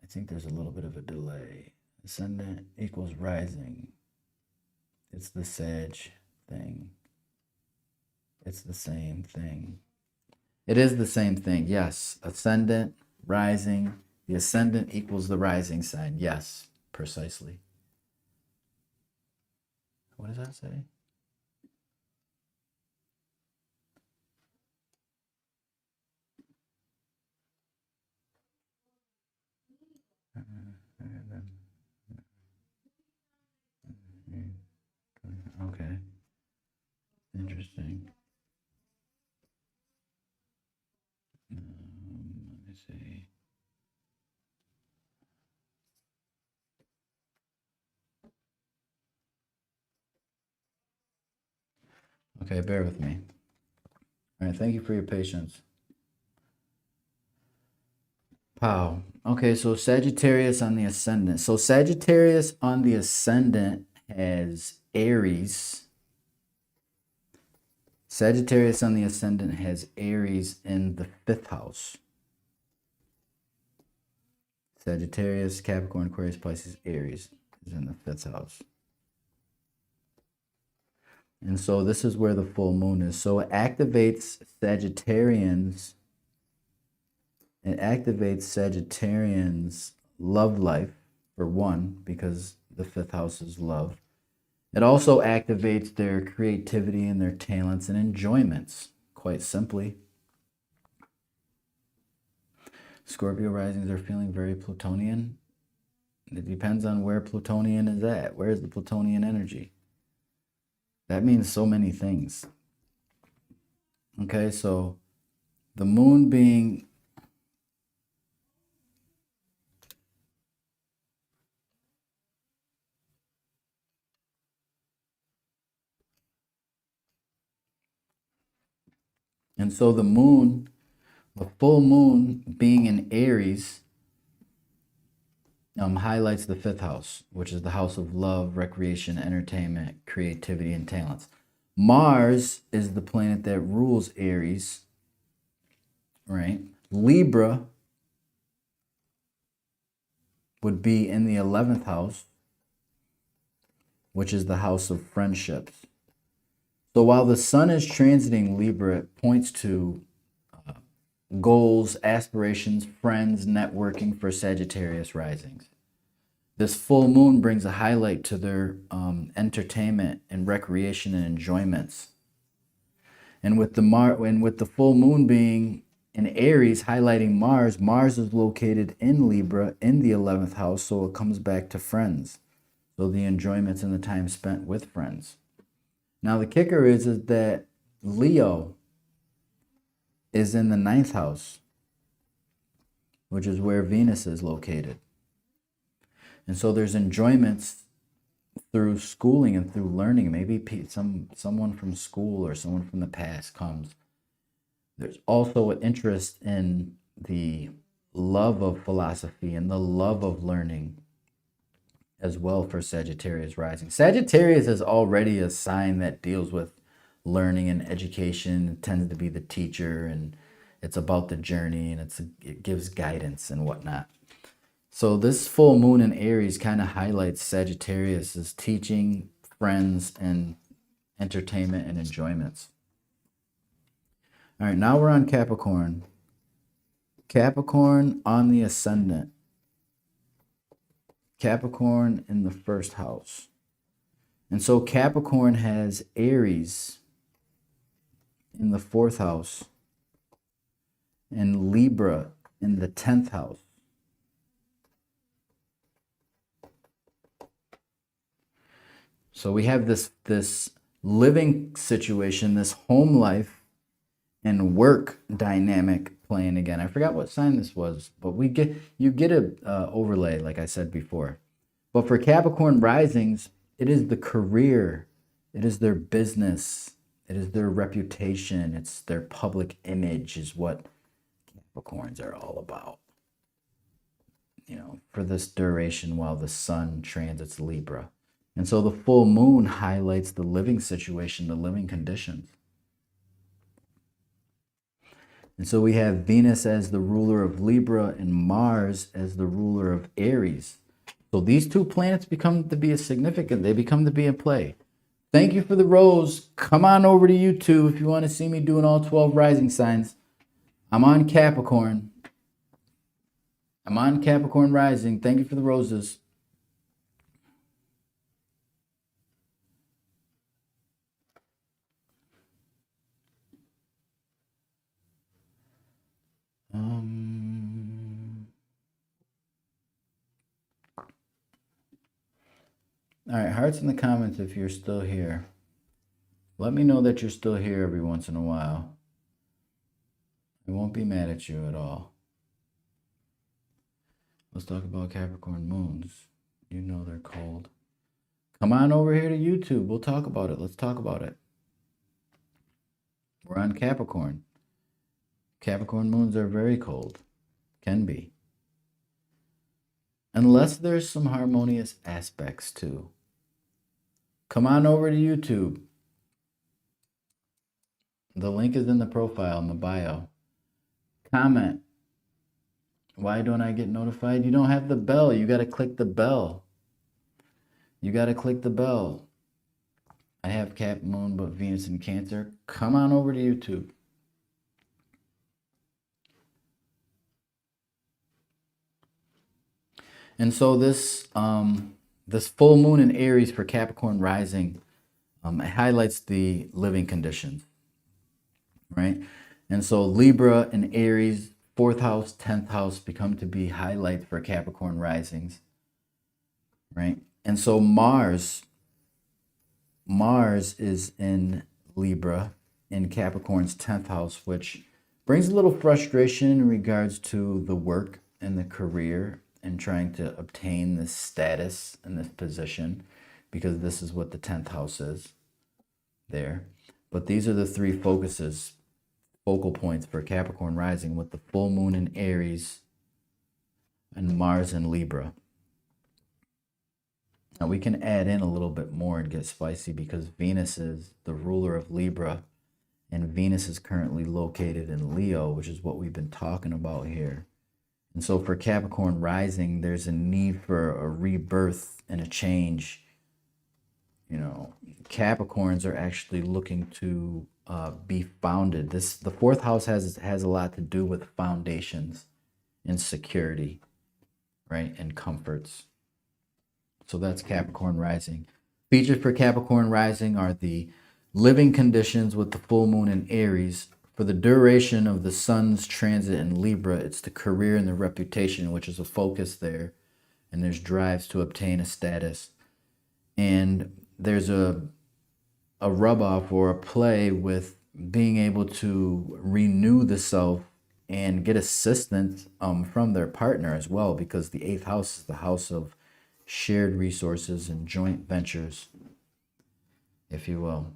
I think there's a little bit of a delay. Ascendant equals rising. It's the Sag thing. It's the same thing. It is the same thing, yes. Ascendant, rising, The ascendant equals the rising sign. Yes, precisely. What does that say? Okay. Interesting. Let me see. Okay, bear with me. All right, thank you for your patience. Wow. Okay, so Sagittarius on the ascendant. So Sagittarius on the ascendant has Aries. Sagittarius on the ascendant has Aries in the 5th house. Sagittarius, Capricorn, Aquarius, Pisces, Aries is in the 5th house. And so this is where the full moon is. So it activates Sagittarians. It activates Sagittarians' love life, for one, because the 5th house is love. It also activates their creativity and their talents and enjoyments, quite simply. Scorpio risings are feeling very Plutonian. It depends on where Plutonian is at. Where is the Plutonian energy? That means so many things. Okay, so the moon being and so the moon, the full moon being in Aries, highlights the 5th house, which is the house of love, recreation, entertainment, creativity, and talents. Mars is the planet that rules Aries, right? Libra would be in the 11th house, which is the house of friendships. So while the sun is transiting Libra, it points to goals, aspirations, friends, networking for Sagittarius risings. This full moon brings a highlight to their entertainment and recreation and enjoyments. And with the full moon being in Aries, highlighting Mars, Mars is located in Libra in the 11th house, so it comes back to friends. So the enjoyments and the time spent with friends. Now the kicker is that Leo is in the 9th house, which is where Venus is located. And so there's enjoyments through schooling and through learning. Maybe someone from school or someone from the past comes. There's also an interest in the love of philosophy and the love of learning as well for Sagittarius rising. Sagittarius is already a sign that deals with learning and education. It tends to be the teacher, and it's about the journey, and it gives guidance and whatnot. So this full moon in Aries kind of highlights Sagittarius' teaching, friends, and entertainment and enjoyments. All right, now we're on Capricorn. Capricorn on the ascendant. Capricorn in the 1st house. And so Capricorn has Aries in the 4th house and Libra in the 10th house. So we have this living situation, this home life and work dynamic playing again. I forgot what sign this was, but you get a overlay, like I said before. But for Capricorn risings, it is the career, it is their business, it is their reputation, it's their public image is what Capricorns are all about. You know, for this duration while the sun transits Libra. And so the full moon highlights the living situation, the living conditions. And so we have Venus as the ruler of Libra and Mars as the ruler of Aries. So these two planets become to be significant. They become to be in play. Thank you for the rose. Come on over to YouTube if you want to see me doing all 12 rising signs. I'm on Capricorn. I'm on Capricorn rising. Thank you for the roses. All right, hearts in the comments if you're still here. Let me know that you're still here every once in a while. I won't be mad at you at all. Let's talk about Capricorn moons. You know they're cold. Come on over here to YouTube. We'll talk about it. Let's talk about it. We're on Capricorn. Capricorn moons are very cold. Can be. Unless there's some harmonious aspects too. Come on over to YouTube. The link is in the profile, in the bio. Comment. Why don't I get notified? You don't have the bell. You got to click the bell. You got to click the bell. I have Cap, Moon, but Venus in Cancer. Come on over to YouTube. And so this full moon in Aries for Capricorn rising, it highlights the living conditions, right? And so Libra and Aries, 4th house, 10th house become to be highlights for Capricorn risings, right? And so Mars is in Libra in Capricorn's 10th house, which brings a little frustration in regards to the work and the career and trying to obtain this status and this position, because this is what the 10th house is there. But these are the three focal points for Capricorn rising, with the full moon in Aries and Mars in Libra. Now we can add in a little bit more and get spicy, because Venus is the ruler of Libra, and Venus is currently located in Leo, which is what we've been talking about here. And so for Capricorn rising, there's a need for a rebirth and a change. You know, Capricorns are actually looking to be founded. The 4th house has a lot to do with foundations and security, right? And comforts. So that's Capricorn rising. Features for Capricorn rising are the living conditions with the full moon in Aries. For the duration of the sun's transit in Libra, it's the career and the reputation, which is a focus there. And there's drives to obtain a status. And there's a rub-off or a play with being able to renew the self and get assistance from their partner as well, because the 8th house is the house of shared resources and joint ventures, if you will.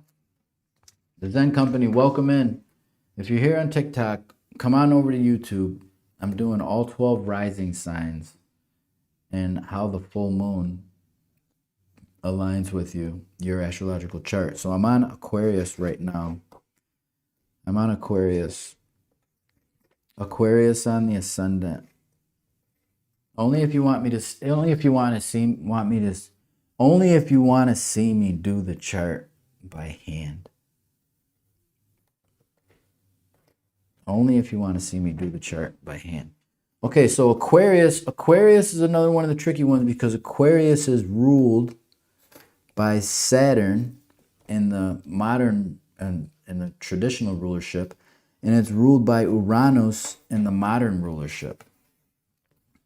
The Zen Company, welcome in. If you're here on TikTok, come on over to YouTube. I'm doing all 12 rising signs and how the full moon aligns with your astrological chart. So I'm on Aquarius right now. I'm on Aquarius. Aquarius on the ascendant. Only if you want to see me do the chart by hand. Only if you want to see me do the chart by hand. Okay, so Aquarius is another one of the tricky ones, because Aquarius is ruled by Saturn in the modern and in the traditional rulership, and it's ruled by Uranus in the modern rulership.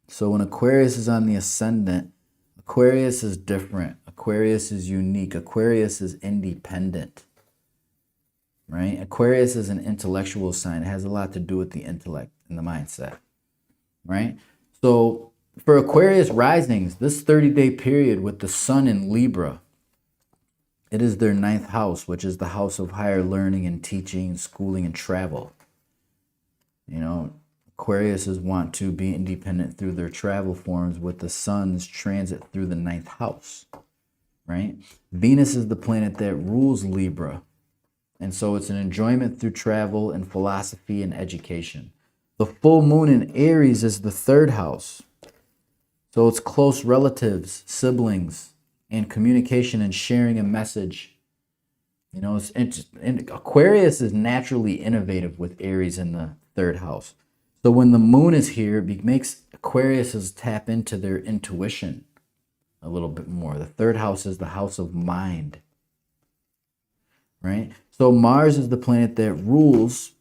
So when Aquarius is on the ascendant, Aquarius is different. Aquarius is unique. Aquarius is independent. Right? Aquarius is an intellectual sign. It has a lot to do with the intellect and the mindset. Right? So for Aquarius risings, this 30-day period with the sun in Libra, it is their 9th house, which is the house of higher learning and teaching and schooling and travel. You know, Aquariuses want to be independent through their travel forms, with the sun's transit through the 9th house. Right? Venus is the planet that rules Libra. And so it's an enjoyment through travel and philosophy and education. The full moon in Aries is the 3rd house. So it's close relatives, siblings, and communication and sharing a message. You know, and Aquarius is naturally innovative with Aries in the 3rd house. So when the moon is here, it makes Aquariuses tap into their intuition a little bit more. The third house is the house of mind, right? So Mars is the planet that rules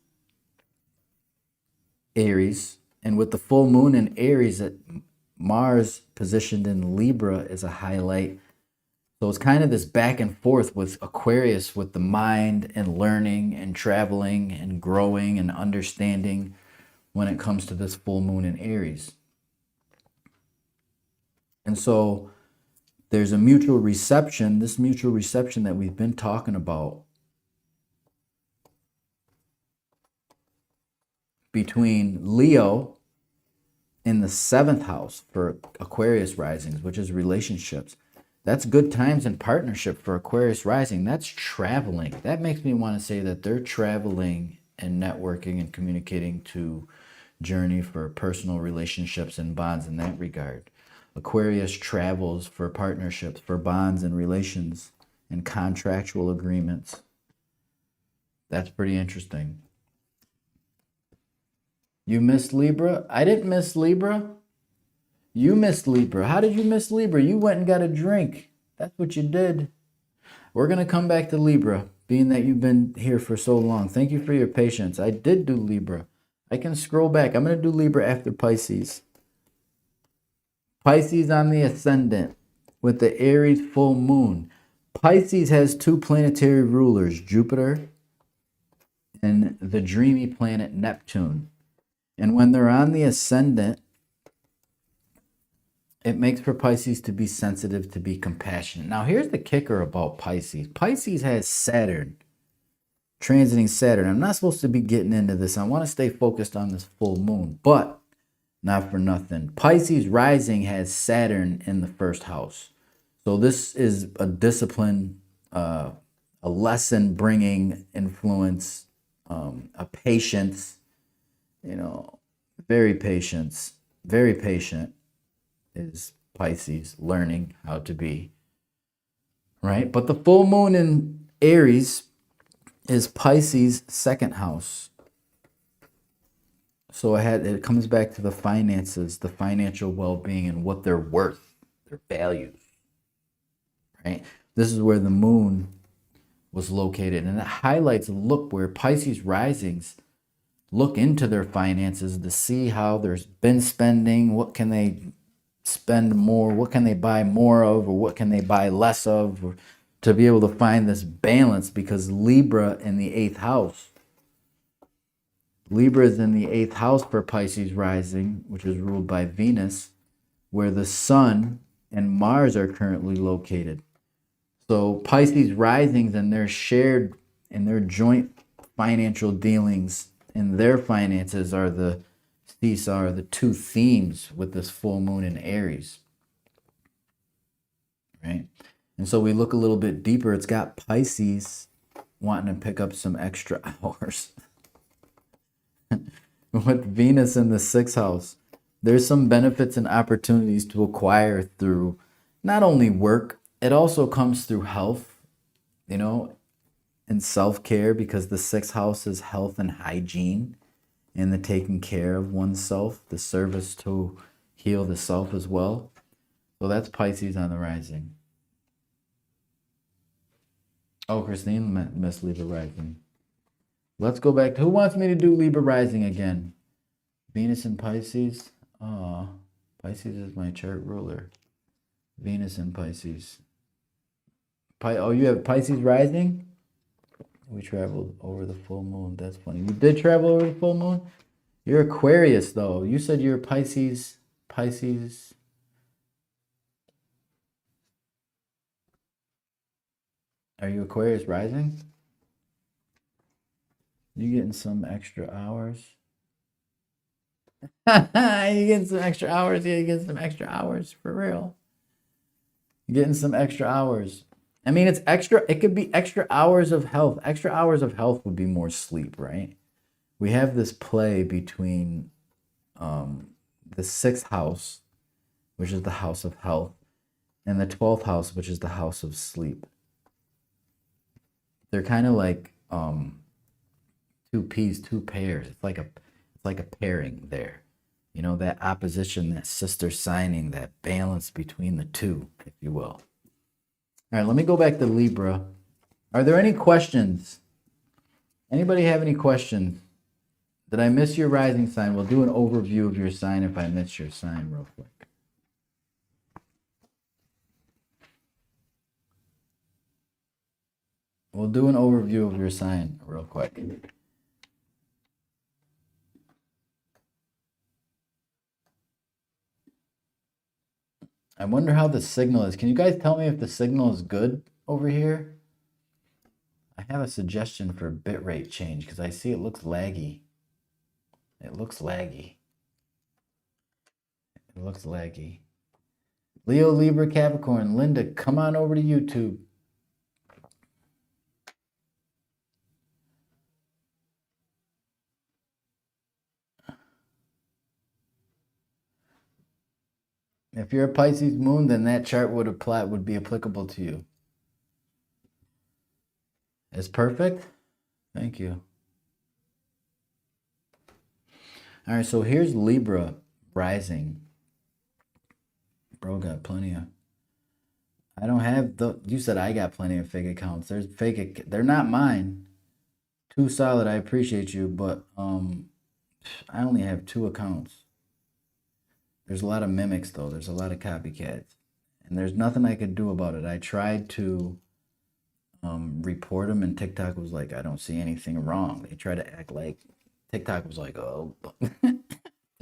Aries, and with the full moon in Aries, Mars positioned in Libra is a highlight. So it's kind of this back and forth with Aquarius, with the mind and learning and traveling and growing and understanding when it comes to this full moon in Aries. And so there's a mutual reception, this mutual reception that we've been talking about between Leo in the 7th house for Aquarius risings, which is relationships. That's good times in partnership for Aquarius rising. That's traveling. That makes me want to say that they're traveling and networking and communicating to journey for personal relationships and bonds in that regard. Aquarius travels for partnerships, for bonds and relations and contractual agreements. That's pretty interesting. You missed Libra? I didn't miss Libra. You missed Libra. How did you miss Libra? You went and got a drink. That's what you did. We're going to come back to Libra, being that you've been here for so long. Thank you for your patience. I did do Libra. I can scroll back. I'm going to do Libra after Pisces. Pisces on the ascendant with the Aries full moon. Pisces has two planetary rulers, Jupiter and the dreamy planet Neptune. And when they're on the ascendant, it makes for Pisces to be sensitive, to be compassionate. Now, here's the kicker about Pisces. Pisces has Saturn, transiting Saturn. I'm not supposed to be getting into this. I want to stay focused on this full moon, but not for nothing. Pisces rising has Saturn in the 1st house. So this is a discipline, a lesson bringing influence, a patience, very patient is Pisces, learning how to be, right? But the full moon in Aries is Pisces' 2nd house. So it comes back to the finances, the financial well-being, and what they're worth, their values, right? This is where the moon was located, and it highlights a look where Pisces risings look into their finances to see how there's been spending, what can they spend more, what can they buy more of, or what can they buy less of, or to be able to find this balance, because Libra in the 8th house. Libra is in the 8th house for Pisces rising, which is ruled by Venus, where the Sun and Mars are currently located. So Pisces risings and their shared and their joint financial dealings and their finances are the seesaw, the two themes with this full moon in Aries, right? And so we look a little bit deeper. It's got Pisces wanting to pick up some extra hours. With Venus in the 6th house, there's some benefits and opportunities to acquire through not only work, it also comes through health, and self-care, because the 6th house is health and hygiene and the taking care of oneself, the service to heal the self as well. So that's Pisces on the rising. Oh, Christine missed Libra rising. Let's go back to, who wants me to do Libra rising again? Venus and Pisces. Oh, Pisces is my chart ruler. Venus and Pisces. Oh, you have Pisces rising? We traveled over the full moon. That's funny. You did travel over the full moon? You're Aquarius, though. You said you're Pisces. Pisces. Are you Aquarius rising? You getting some extra hours? You getting some extra hours? Yeah, you getting some extra hours for real. You're getting some extra hours. I mean, it's extra. It could be extra hours of health. Extra hours of health would be more sleep, right? We have this play between the 6th house, which is the house of health, and the 12th house, which is the house of sleep. They're kind of like two peas, two pears. It's like like a pairing there. You know, that opposition, that sister signing, that balance between the two, if you will. All right, let me go back to Libra. Are there any questions? Anybody have any questions? Did I miss your rising sign? We'll do an overview of your sign if I miss your sign real quick. We'll do an overview of your sign real quick. I wonder how the signal is. Can you guys tell me if the signal is good over here? I have a suggestion for bitrate change because I see it looks laggy. It looks laggy. It looks laggy. Leo, Libra, Capricorn. Linda, come on over to YouTube. If you're a Pisces moon, then that chart would be applicable to you. It's perfect. Thank you. All right, so here's Libra rising. Bro got plenty of. I don't have the. You said I got plenty of fake accounts. There's fake. They're not mine. Too solid. I appreciate you, but I only have 2 accounts. There's a lot of mimics though. There's a lot of copycats, and there's nothing I could do about it. I tried to report them, and TikTok was like, I don't see anything wrong. They try to act like TikTok was like, oh,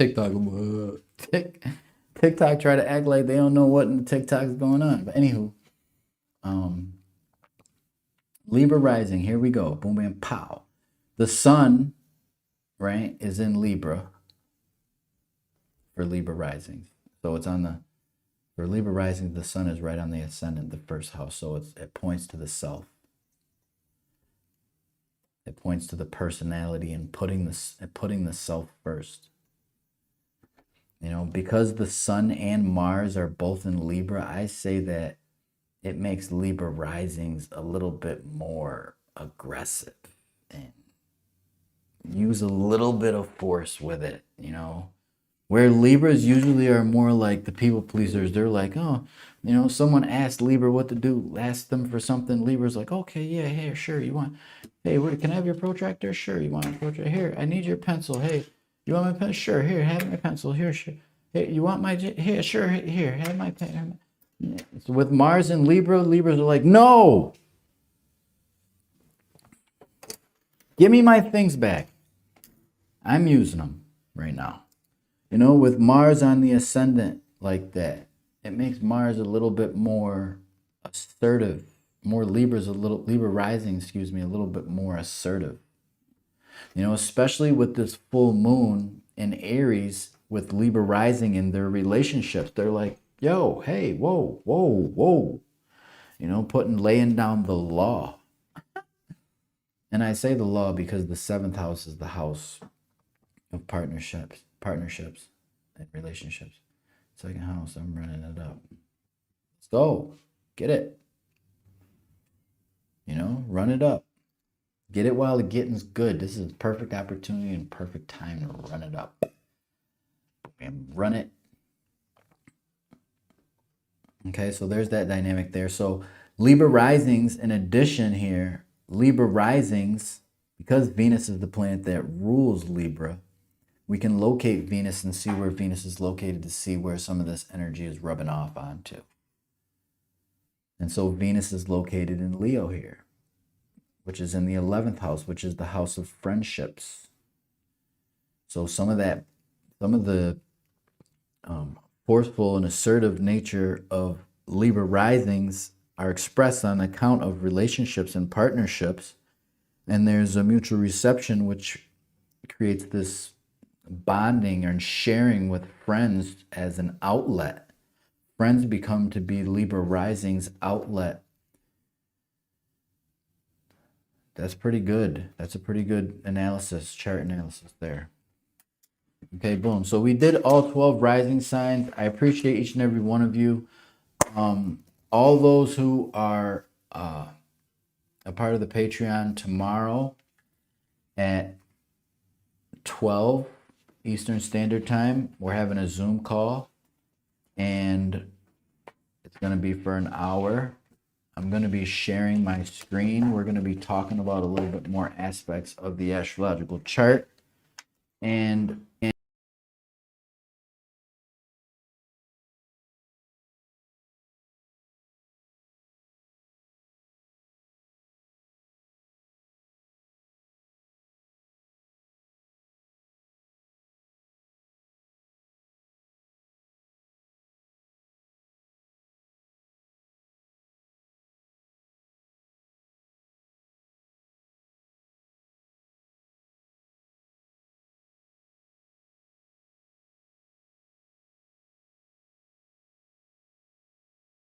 TikTok try to act like they don't know what in TikTok is going on. But anywho, Libra rising. Here we go. Boom, bam, pow. The sun, right, is in Libra. For Libra rising. So it's on the, for Libra rising, the sun is right on the ascendant, the first house. So it points to the self. It points to the personality and putting the self first. You know, because the sun and Mars are both in Libra, I say that it makes Libra risings a little bit more aggressive and use a little bit of force with it, you know. Where Libras usually are more like the people pleasers. They're like, oh, you know, someone asked Libra what to do, asked them for something. Libra's like, okay, yeah, hey, sure, you want, hey, can I have your protractor? Sure, you want a protractor? Here, I need your pencil. Hey, you want my pencil? Sure, here, have my pencil. Here, sure. Hey, you want my, here, sure, here, have my pen. So with Mars and Libra, Libras are like, no! Give me my things back. I'm using them right now. You know, with Mars on the ascendant like that, it makes Mars a little bit more assertive. Libra rising, excuse me, a little bit more assertive. You know, especially with this full moon in Aries with Libra rising in their relationships. They're like, yo, hey, whoa, whoa, whoa. You know, laying down the law. And I say the law because the 7th house is the house of partnerships and relationships. 2nd house, I'm running it up. Let's go. Get it. You know, run it up. Get it while the getting's good. This is a perfect opportunity and perfect time to run it up. And run it. Okay, so there's that dynamic there. So Libra risings, in addition here, Libra risings, because Venus is the planet that rules Libra, we can locate Venus and see where Venus is located to see where some of this energy is rubbing off onto. And so Venus is located in Leo here, which is in the 11th house, which is the house of friendships. So some of the forceful and assertive nature of Libra risings are expressed on account of relationships and partnerships. And there's a mutual reception, which creates this bonding and sharing with friends as an outlet. Friends become to be Libra rising's outlet. That's pretty good. That's a pretty good analysis, chart analysis there. Okay, boom. So we did all 12 rising signs. I appreciate each and every one of you. All those who are a part of the Patreon tomorrow at 12 Eastern Standard Time. We're having a Zoom call, and it's going to be for an hour. I'm going to be sharing my screen. We're going to be talking about a little bit more aspects of the astrological chart. And